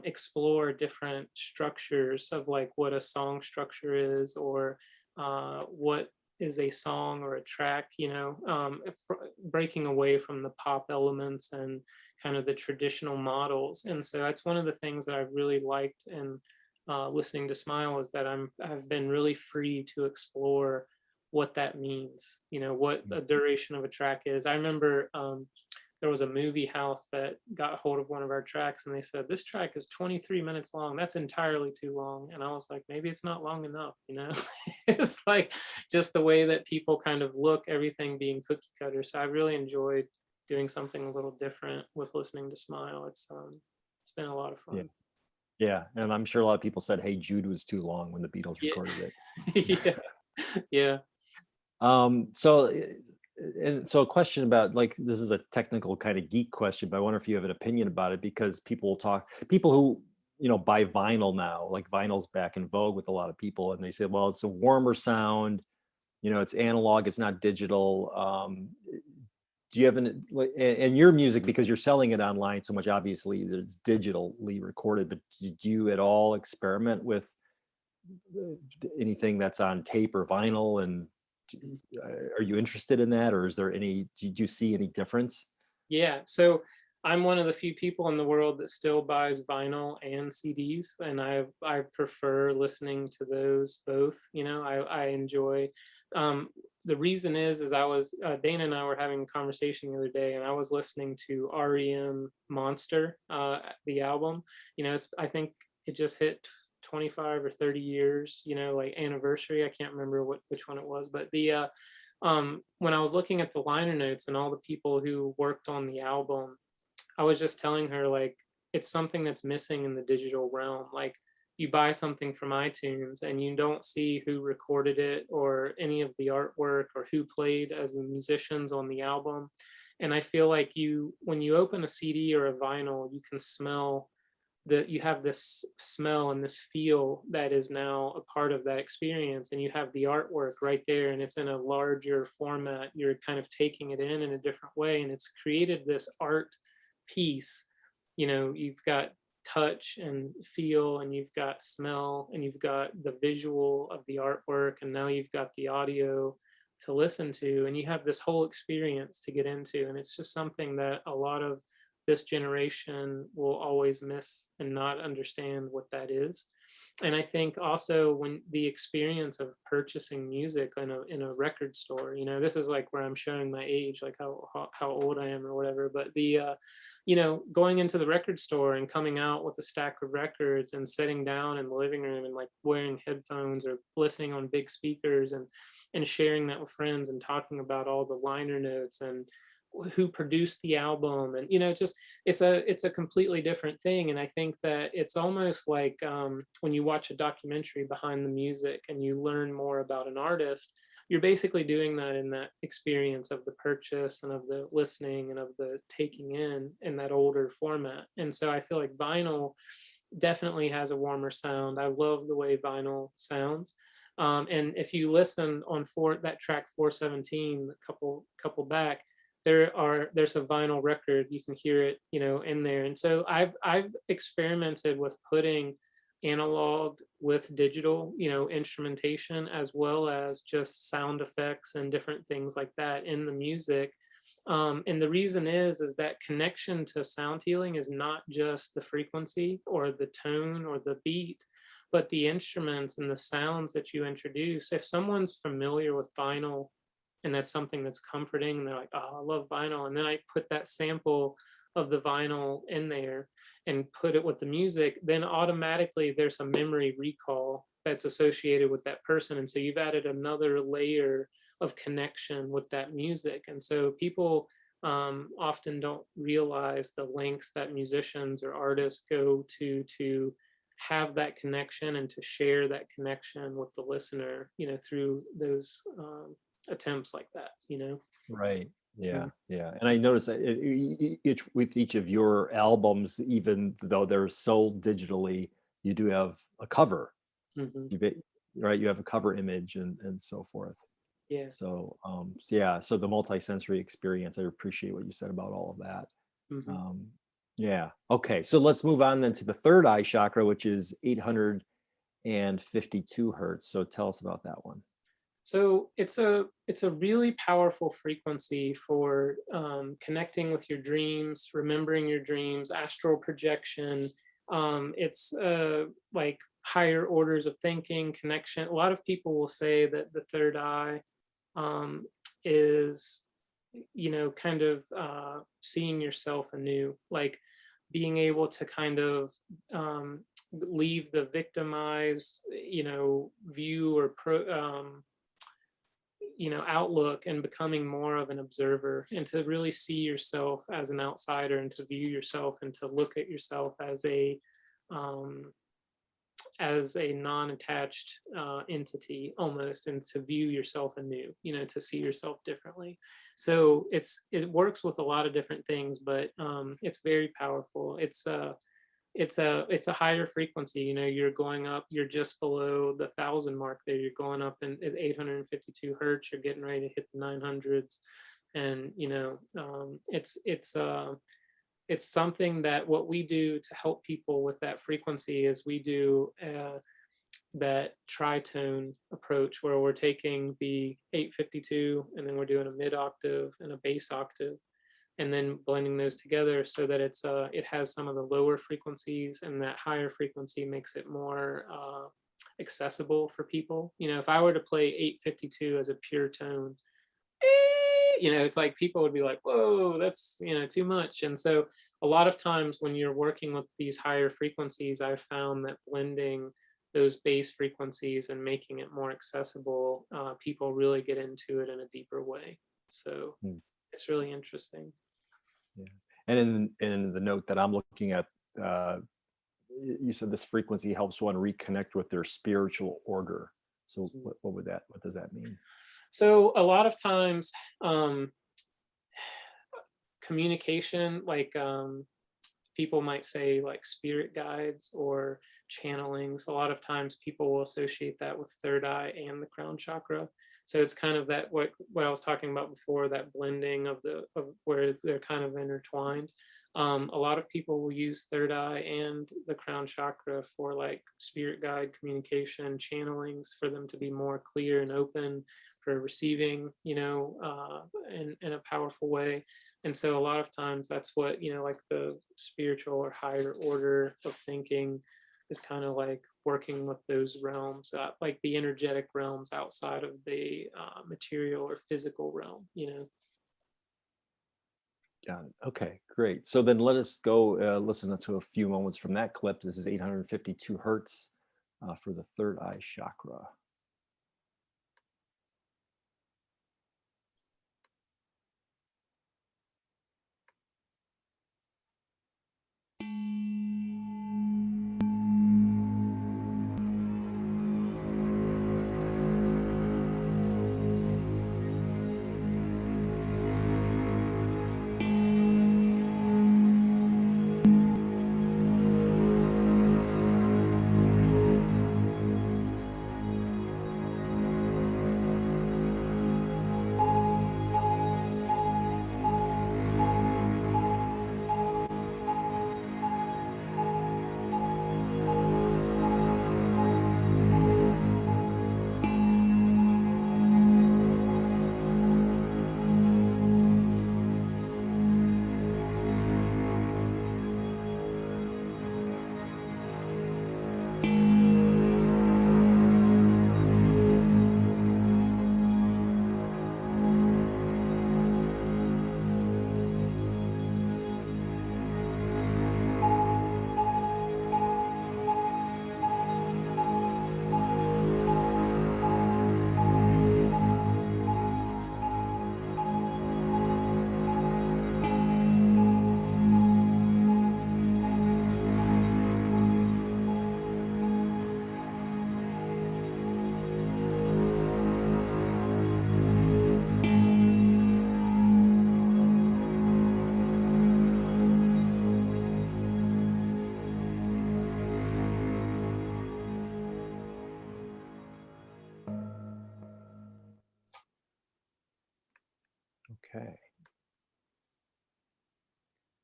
explore different structures of like what a song structure is, or what is a song or a track, breaking away from the pop elements and kind of the traditional models. And so that's one of the things that I've really liked in listening to Smile, is that I've been really free to explore what that means, what the duration of a track is. I remember there was a movie house that got hold of one of our tracks, and they said, "This track is 23 minutes long. That's entirely too long." And I was like, maybe it's not long enough, It's like just the way that people kind of look, everything being cookie cutter. So I really enjoyed doing something a little different with listening to Smile. It's been a lot of Yeah. fun. Yeah. And I'm sure a lot of people said, "Hey Jude" was too long when the Beatles Yeah. recorded it. Yeah. Yeah. So, and so a question about, like, this is a technical kind of geek question, but I wonder if you have an opinion about it, because people who, buy vinyl now, like vinyl's back in vogue with a lot of people, and they say, well, it's a warmer sound, it's analog, it's not digital. Do you have and your music, because you're selling it online so much, obviously that it's digitally recorded, but do you at all experiment with anything that's on tape or vinyl? And are you interested in that, or is there do you see any difference? Yeah. So I'm one of the few people in the world that still buys vinyl and CDs, and I prefer listening to those both. I enjoy. The reason is I was Dana and I were having a conversation the other day, and I was listening to REM Monster, the album. I think it just hit 25 or 30 years, like anniversary. I can't remember which one it was, but when I was looking at the liner notes and all the people who worked on the album, I was just telling her, like, it's something that's missing in the digital realm. Like, you buy something from iTunes and you don't see who recorded it or any of the artwork or who played as the musicians on the album. And I feel like when you open a CD or a vinyl, you can smell that you have this smell and this feel that is now a part of that experience, and you have the artwork right there, and it's in a larger format. You're kind of taking it in a different way, and it's created this art piece. You've got touch and feel, and you've got smell, and you've got the visual of the artwork, and now you've got the audio to listen to, and you have this whole experience to get into. And it's just something that a lot of this generation will always miss and not understand what that is. And I think also when the experience of purchasing music in a record store, this is like where I'm showing my age, like how old I am or whatever. But going into the record store and coming out with a stack of records and sitting down in the living room and like wearing headphones or listening on big speakers and sharing that with friends and talking about all the liner notes and who produced the album, and just it's a completely different thing. And I think that it's almost like when you watch a documentary behind the music and you learn more about an artist, you're basically doing that in that experience of the purchase and of the listening and of the taking in that older format. And so I feel like vinyl definitely has a warmer sound. I love the way vinyl sounds. And if you listen on that track 417, a couple back, there's a vinyl record. You can hear it, in there. And so I've experimented with putting analog with digital, instrumentation, as well as just sound effects and different things like that in the music. And the reason is that connection to sound healing is not just the frequency or the tone or the beat, but the instruments and the sounds that you introduce. If someone's familiar with vinyl and that's something that's comforting, and they're like, oh, I love vinyl, and then I put that sample of the vinyl in there and put it with the music, then automatically there's a memory recall that's associated with that person. And so you've added another layer of connection with that music. And so people often don't realize the lengths that musicians or artists go to have that connection and to share that connection with the listener, through those attempts like that. Right. Yeah. Mhm. Yeah. And I noticed that with each of your albums, even though they're sold digitally, you do have a cover. Mhm. Right. You have a cover image and so forth. Yeah. So yeah. So the multisensory experience, I appreciate what you said about all of that. Mhm. Um, yeah. Okay. So let's move on then to the third eye chakra, which is 852 hertz. So tell us about that one. So it's a really powerful frequency for connecting with your dreams, remembering your dreams, astral projection. It's like higher orders of thinking, connection. A lot of people will say that the third eye um, is, kind of seeing yourself anew, like being able to kind of leave the victimized, view or outlook, and becoming more of an observer, and to really see yourself as an outsider, and to view yourself and to look at yourself um, as a non-attached entity almost, and to view yourself anew, to see yourself differently. So it works with a lot of different things, but it's very powerful. It's a higher frequency. You're going up, you're just below the 1,000 mark there, you're going up at 852 hertz, you're getting ready to hit the 900s. And it's something that what we do to help people with that frequency is we do that tritone approach, where we're taking the 852 and then we're doing a mid octave and a bass octave, and then blending those together so that it has some of the lower frequencies, and that higher frequency makes it more accessible for people. If I were to play 852 as a pure tone, it's like people would be like, whoa, that's too much. And so a lot of times when you're working with these higher frequencies, I've found that blending those bass frequencies and making it more accessible, people really get into it in a deeper way. So Hmm. it's really interesting. Yeah. And in the note that I'm looking at, uh, you said this frequency helps one reconnect with their spiritual order. So what does that mean? So a lot of times, um, communication, like people might say like spirit guides or channelings. A lot of times people will associate that with third eye and the crown chakra. So it's kind of that what I was talking about before, that blending of where they're kind of intertwined. A lot of people will use third eye and the crown chakra for like spirit guide communication, channelings, for them to be more clear and open for receiving, in a powerful way. And so a lot of times that's what, like the spiritual or higher order of thinking is kind of like working with those realms, like the energetic realms outside of the material or physical realm. Got it. Okay, great. So then let us go listen to a few moments from that clip. This is 852 hertz for the third eye chakra.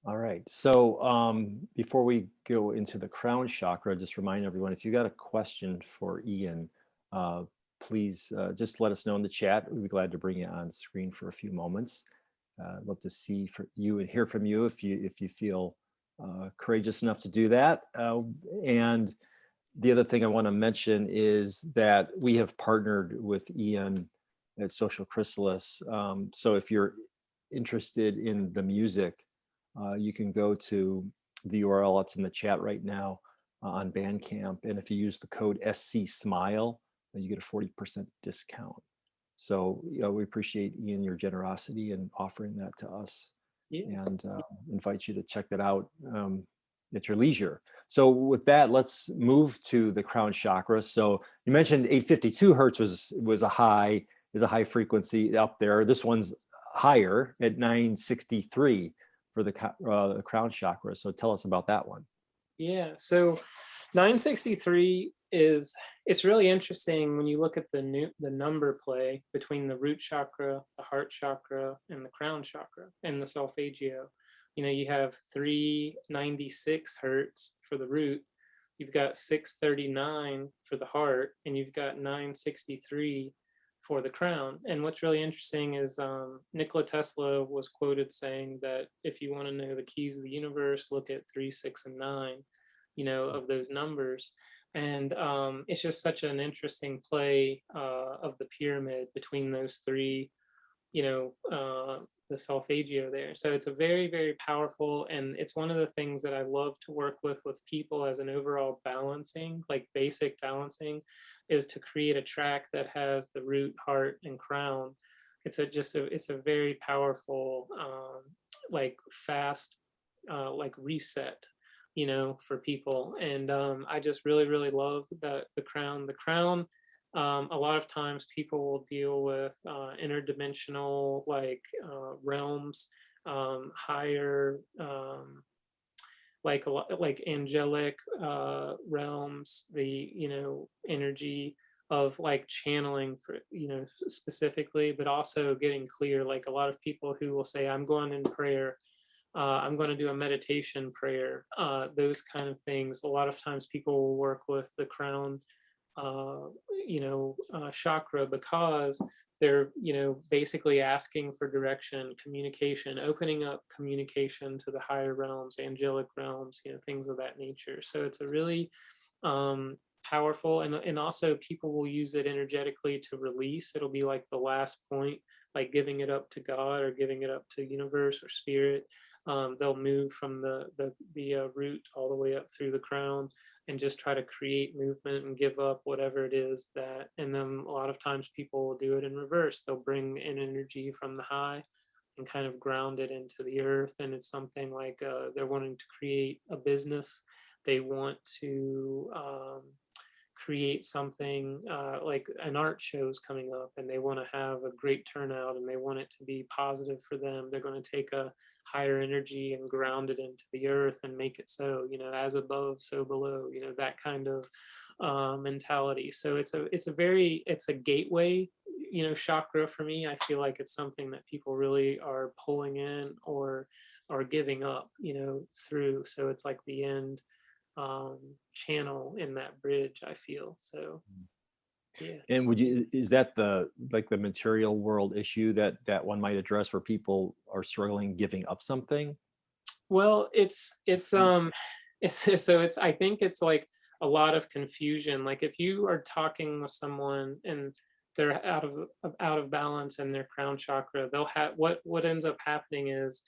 All right. So before we go into the crown chakra, just remind everyone, if you got a question for Ian, uh, please just let us know in the chat. We'd be glad to bring you on screen for a few moments. I'd love to see for you and hear from you if you feel courageous enough to do that. And the other thing I want to mention is that we have partnered with Ian at Social Chrysalis. So if you're interested in the music, you can go to the URL that's in the chat right now on Bandcamp. And if you use the code SC Smile, you get a 40% discount. So we appreciate, Ian, your generosity in offering that to us, and invite you to check that out at your leisure. So with that, let's move to the crown chakra. So you mentioned 852 hertz was a high frequency up there. This one's higher at 963 for the crown chakra. So tell us about that one. Yeah, so 963 it's really interesting when you look at the number play between the root chakra, the heart chakra, and the crown chakra and the solfeggio. You have 396 hertz for the root, you've got 639 for the heart, and you've got 963 for the crown. And what's really interesting is Nikola Tesla was quoted saying that if you want to know the keys of the universe, look at 3, 6, and 9, of those numbers. And it's just such an interesting play of the pyramid between those three, the solfeggio there. So it's a very, very powerful, and it's one of the things that I love to work with people as an overall balancing, like basic balancing, is to create a track that has the root, heart, and crown. It's a very powerful, like fast, like reset, for people. And I just really, really love the crown. The crown, a lot of times people will deal with interdimensional realms, higher, like angelic realms, the energy of like channeling for specifically, but also getting clear. Like a lot of people who will say, I'm going in prayer, I'm going to do a meditation prayer, those kind of things. A lot of times people will work with the crown, chakra, because they're, basically asking for direction, communication, opening up communication to the higher realms, angelic realms, things of that nature. So it's a really powerful, and also people will use it energetically to release. It'll be like the last point, like giving it up to God or giving it up to universe or spirit. They'll move from the root all the way up through the crown and just try to create movement and give up whatever it is that. And then a lot of times people will do it in reverse. They'll bring in energy from the high and kind of ground it into the earth. And it's something like they're wanting to create a business. They want to create something like an art show is coming up, and they want to have a great turnout, and they want it to be positive for them. They're going to take a higher energy and ground it into the earth and make it so, as above, so below, that kind of mentality. So it's a gateway, chakra for me. I feel like it's something that people really are pulling in or giving up, through. So it's like the end channel in that bridge, I feel. So yeah. And is that the material world issue that one might address, where people are struggling giving up something? Well, it's I think it's like a lot of confusion. Like if you are talking with someone and they're out of balance in their crown chakra, they'll have what ends up happening is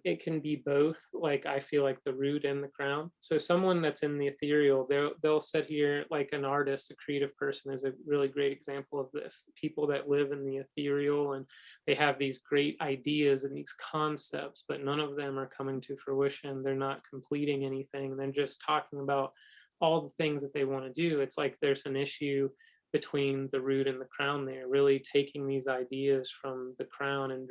it can be both. Like I feel like the root and the crown. So someone that's in the ethereal, they'll sit here, like an artist, a creative person is a really great example of this. People that live in the ethereal, and they have these great ideas and these concepts, but none of them are coming to fruition. They're not completing anything. They're just talking about all the things that they want to do. It's like there's an issue between the root and the crown there, really taking these ideas from the crown and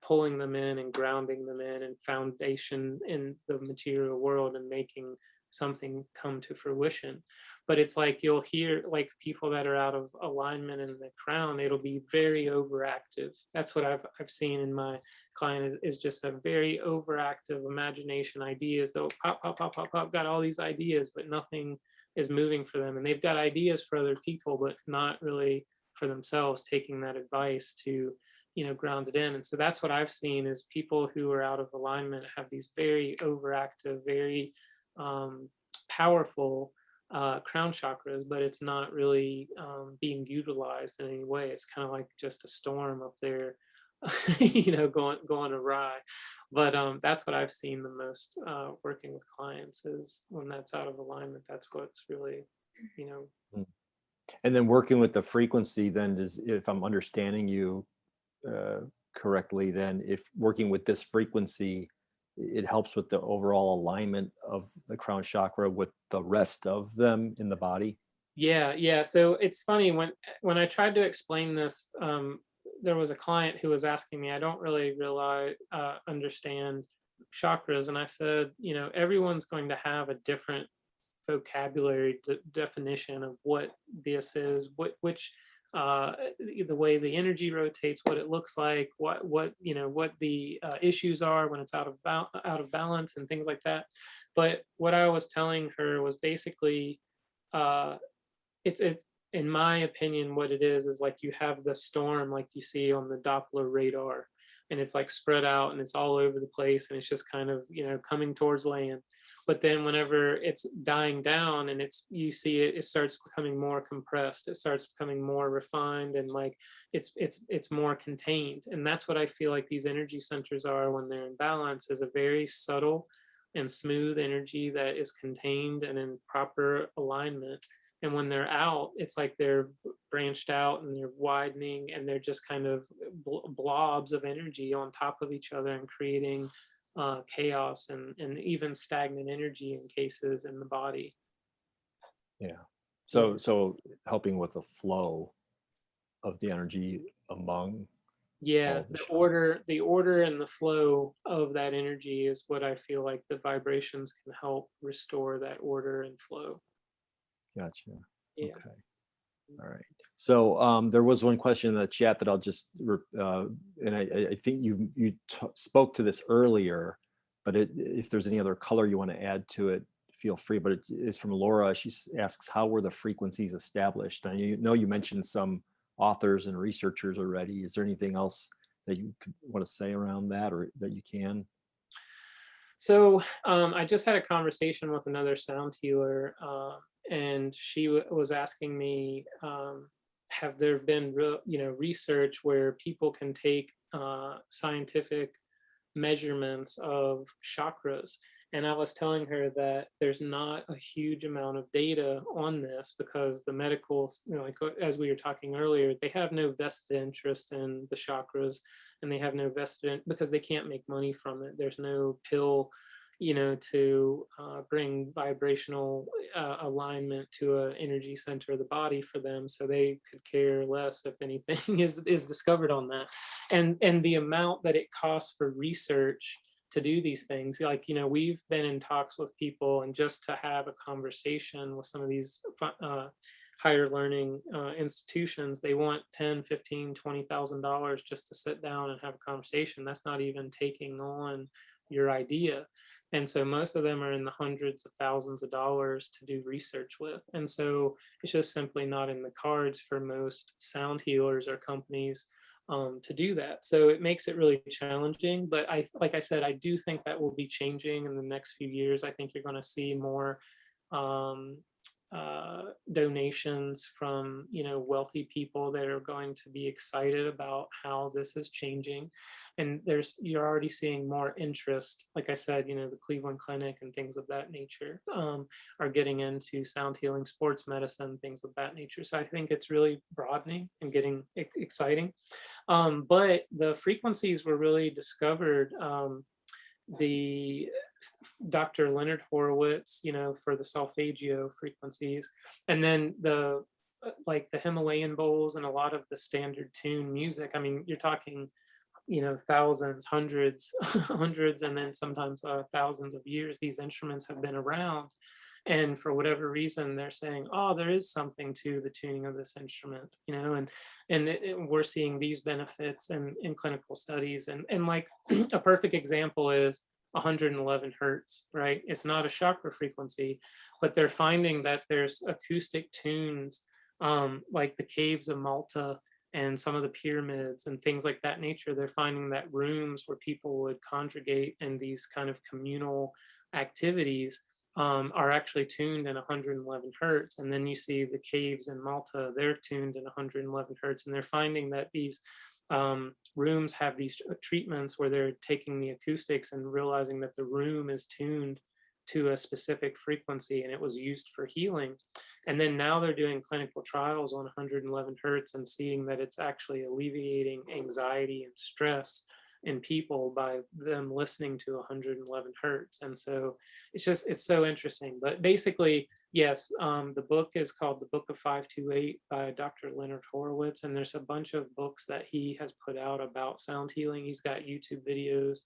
pulling them in and grounding them in and foundation in the material world and making something come to fruition. But it's like you'll hear like people that are out of alignment in the crown, it'll be very overactive. That's what I've seen in my client is just a very overactive imagination, ideas. They'll pop, pop, pop, pop, pop, got all these ideas, but nothing is moving for them. And they've got ideas for other people, but not really for themselves, taking that advice to, ground it in. And so that's what I've seen is people who are out of alignment have these very overactive, very powerful crown chakras, but it's not really being utilized in any way. It's kind of like just a storm up there, going awry. But that's what I've seen the most working with clients is when that's out of alignment. That's what's really, Mm. And then working with the frequency, then if I'm understanding you correctly, then if working with this frequency, it helps with the overall alignment of the crown chakra with the rest of them in the body. Yeah. So it's funny when I tried to explain this, there was a client who was asking me, I don't really realize understand chakras, and I said, everyone's going to have a different vocabulary definition of what this is, which the way the energy rotates, what it looks like, what the issues are when it's out of balance and things like that. But what I was telling her was basically uh, it's in my opinion, what it is like you have the storm like you see on the Doppler radar, and it's like spread out and it's all over the place, and it's just kind of coming towards land. But then whenever it's dying down and you see it starts becoming more compressed, it starts becoming more refined, and like it's more contained. And that's what I feel like these energy centers are when they're in balance, is a very subtle and smooth energy that is contained and in proper alignment. And when they're out, it's like they're branched out and they're widening, and they're just kind of blobs of energy on top of each other and creating chaos and even stagnant energy in cases in the body. Yeah. So helping with the flow of the energy among Yeah, all the the order and the flow of that energy is what I feel like the vibrations can help restore that order and flow. Gotcha. Yeah. Okay. All right. So there was one question in the chat that I'll just, and I think you spoke to this earlier, but if there's any other color you want to add to it, feel free. But it is from Laura. She asks, how were the frequencies established? And you mentioned some authors and researchers already. Is there anything else that you could want to say around that, or that you can? So I just had a conversation with another sound healer, and she was asking me, have there been research where people can take scientific measurements of chakras? And I was telling her that there's not a huge amount of data on this because the medical, like as we were talking earlier, they have no vested interest in the chakras, and they have no because they can't make money from it. There's no pill, to bring vibrational alignment to an energy center of the body for them. So they could care less if anything is discovered on that. And the amount that it costs for research to do these things, like we've been in talks with people, and just to have a conversation with some of these higher learning institutions, they want $10, $15, $20,000 just to sit down and have a conversation. That's not even taking on your idea. And so most of them are in the hundreds of thousands of dollars to do research with. And so it's just simply not in the cards for most sound healers or companies to do that. So it makes it really challenging. But like I said, I do think that will be changing in the next few years. I think you're going to see more donations from wealthy people that are going to be excited about how this is changing. And you're already seeing more interest. Like I said, the Cleveland Clinic and things of that nature are getting into sound healing, sports medicine, things of that nature. So I think it's really broadening and getting exciting. But the frequencies were really discovered. The Dr. Leonard Horowitz, for the solfeggio frequencies, and then the like the Himalayan bowls and a lot of the standard tune music. I mean, you're talking thousands, hundreds, hundreds, and then sometimes thousands of years, these instruments have been around. And for whatever reason, they're saying, oh, there is something to the tuning of this instrument, we're seeing these benefits in clinical studies. And like a perfect example is 111 hertz, right? It's not a chakra frequency, but they're finding that there's acoustic tunes, like the caves of Malta and some of the pyramids and things like that nature. They're finding that rooms where people would congregate in these kind of communal activities are actually tuned in 111 hertz. And then you see the caves in Malta, they're tuned in 111 hertz. And they're finding that these rooms have these treatments where they're taking the acoustics and realizing that the room is tuned to a specific frequency, and it was used for healing. And then now they're doing clinical trials on 111 hertz and seeing that it's actually alleviating anxiety and stress in people by them listening to 111 hertz. And so it's so interesting. But basically, yes, the book is called The Book of 528 by Dr. Leonard Horowitz. And there's a bunch of books that he has put out about sound healing. He's got YouTube videos,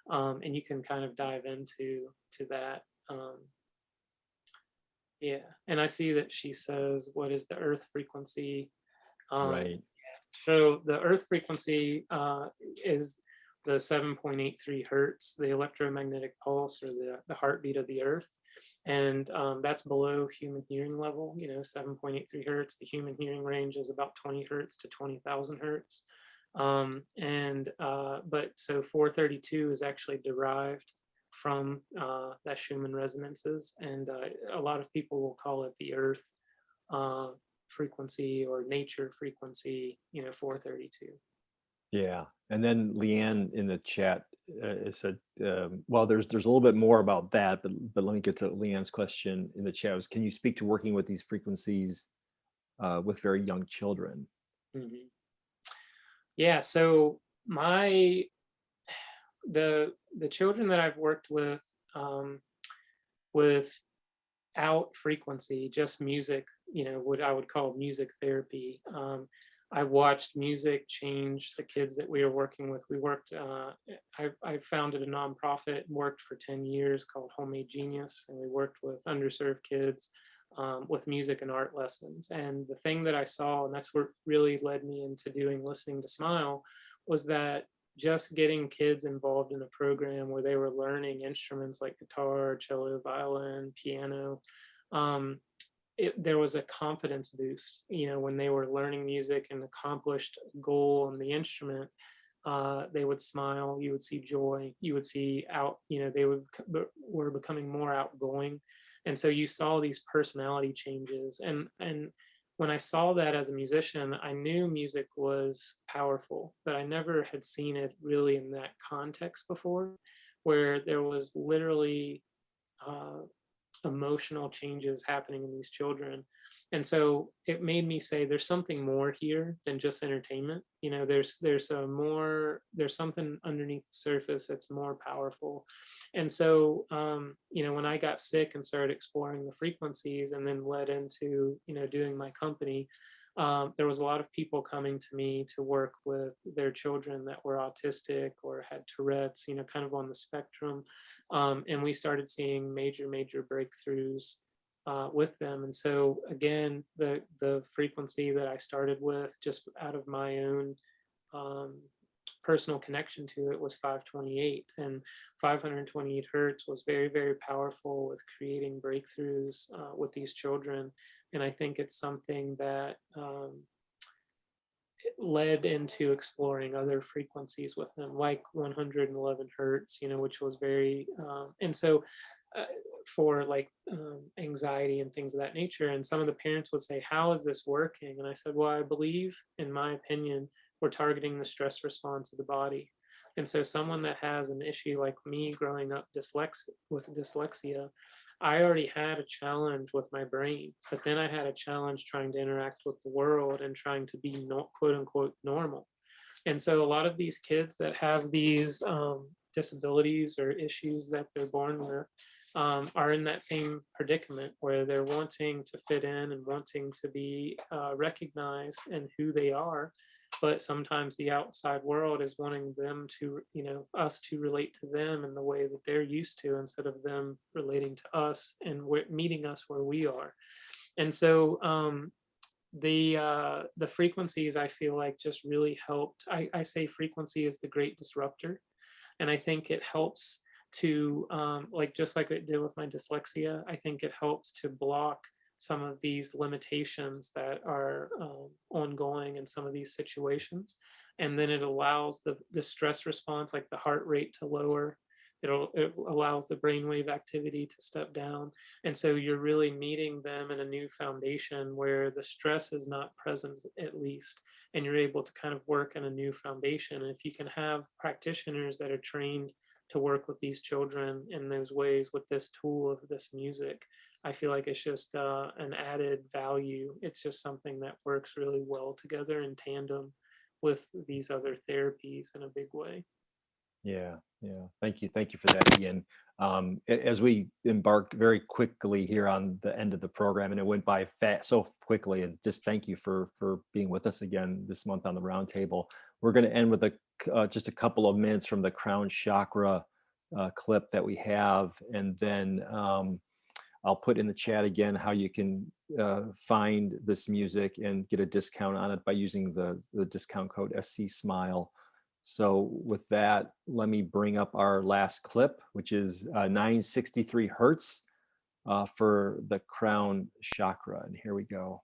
and you can kind of dive into that. Yeah, and I see that she says, what is the earth frequency? Right. So the earth frequency is the 7.83 hertz, the electromagnetic pulse, or the heartbeat of the earth. And that's below human hearing level, 7.83 hertz. The human hearing range is about 20 hertz to 20,000 hertz. But so 432 is actually derived from that Schumann resonances. And a lot of people will call it the earth frequency or nature frequency, 432. Yeah. And then Leanne in the chat said, well, there's a little bit more about that, but let me get to Leanne's question in the chat. Was, can you speak to working with these frequencies with very young children? Mm-hmm. Yeah, so the children that I've worked with without frequency, just music, what I would call music therapy. I watched music change the kids that we were working with. We worked, I founded a nonprofit and worked for 10 years called Homemade Genius. And we worked with underserved kids with music and art lessons. And the thing that I saw, and that's what really led me into doing Listening to Smile, was that just getting kids involved in a program where they were learning instruments like guitar, cello, violin, piano, there was a confidence boost, when they were learning music and accomplished a goal on the instrument. They would smile, you would see joy, you would see they were becoming more outgoing. And so you saw these personality changes. And when I saw that as a musician, I knew music was powerful, but I never had seen it really in that context before, where there was literally emotional changes happening in these children. And so it made me say there's something more here than just entertainment. There's something underneath the surface that's more powerful. And so when I got sick and started exploring the frequencies and then led into doing my company, there was a lot of people coming to me to work with their children that were autistic or had Tourette's, kind of on the spectrum. And we started seeing major breakthroughs with them. And so again, the frequency that I started with, just out of my own personal connection to it, was 528. And 528 hertz was very, very powerful with creating breakthroughs with these children. And I think it's something that led into exploring other frequencies with them, like 111 hertz, which was very, and so for like anxiety and things of that nature. And some of the parents would say, how is this working? And I said, well, I believe, in my opinion, we're targeting the stress response of the body. And so someone that has an issue like me growing up with dyslexia, I already had a challenge with my brain, but then I had a challenge trying to interact with the world and trying to be quote unquote normal. And so a lot of these kids that have these disabilities or issues that they're born with are in that same predicament, where they're wanting to fit in and wanting to be recognized in who they are. but sometimes the outside world is wanting them to, us to relate to them in the way that they're used to, instead of them relating to us and meeting us where we are. And so the frequencies, I feel like, just really helped. I say frequency is the great disruptor, and I think it helps to like, just like it did with my dyslexia, I think it helps to block some of these limitations that are ongoing in some of these situations. And then it allows the stress response, like the heart rate, to lower. It allows the brainwave activity to step down. And so you're really meeting them in a new foundation where the stress is not present, at least, and you're able to kind of work in a new foundation. And if you can have practitioners that are trained to work with these children in those ways with this tool of this music, I feel like it's just an added value. It's just something that works really well together in tandem with these other therapies in a big way. Yeah, yeah. Thank you for that, Ian. As we embark very quickly here on the end of the program, and it went by so quickly, and just thank you for being with us again this month on the Roundtable. We're going to end with just a couple of minutes from the crown chakra clip that we have, and then I'll put in the chat again how you can find this music and get a discount on it by using the discount code SC Smile. So with that, let me bring up our last clip, which is 963 hertz for the crown chakra. And here we go.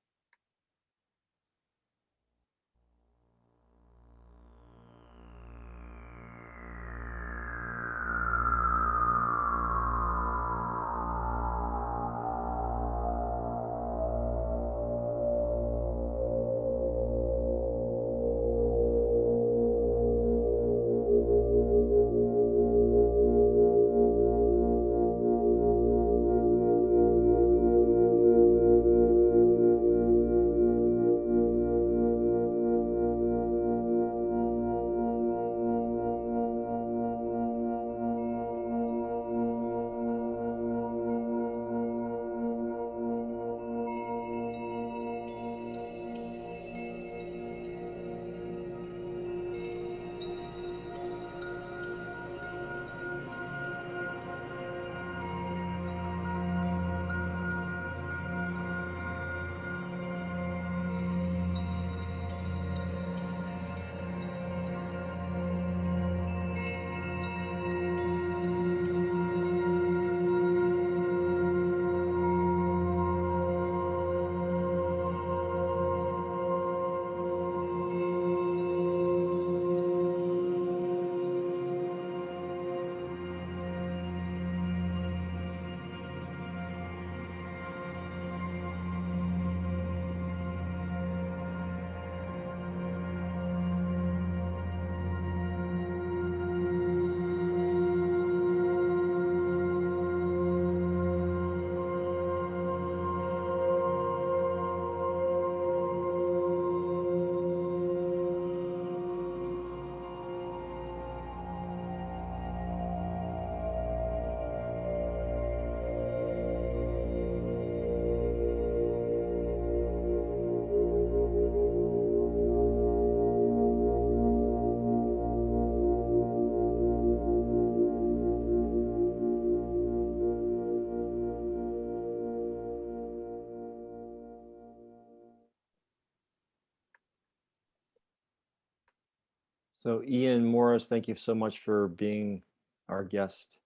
So Ian Morris, thank you so much for being our guest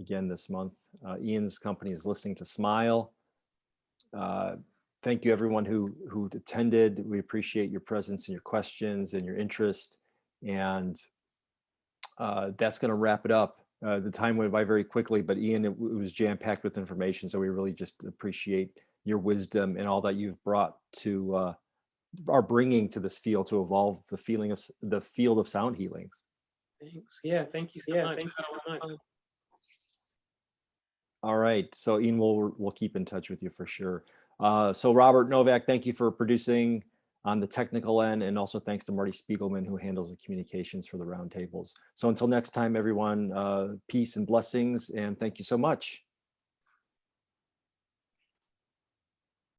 again this month. Ian's company is Listening to Smile. Thank you everyone who attended. We appreciate your presence and your questions and your interest. And that's going to wrap it up. The time went by very quickly, but Ian, it was jam-packed with information. So we really just appreciate your wisdom and all that you've brought to are bringing to this field to evolve the field of sound healings. Thanks. Yeah, thank you so much. Thank you so much. All right, so Ian, we'll keep in touch with you for sure. So Robert Novak, thank you for producing on the technical end, and also thanks to Marty Spiegelman, who handles the communications for the roundtables. So until next time, everyone, peace and blessings, and thank you so much.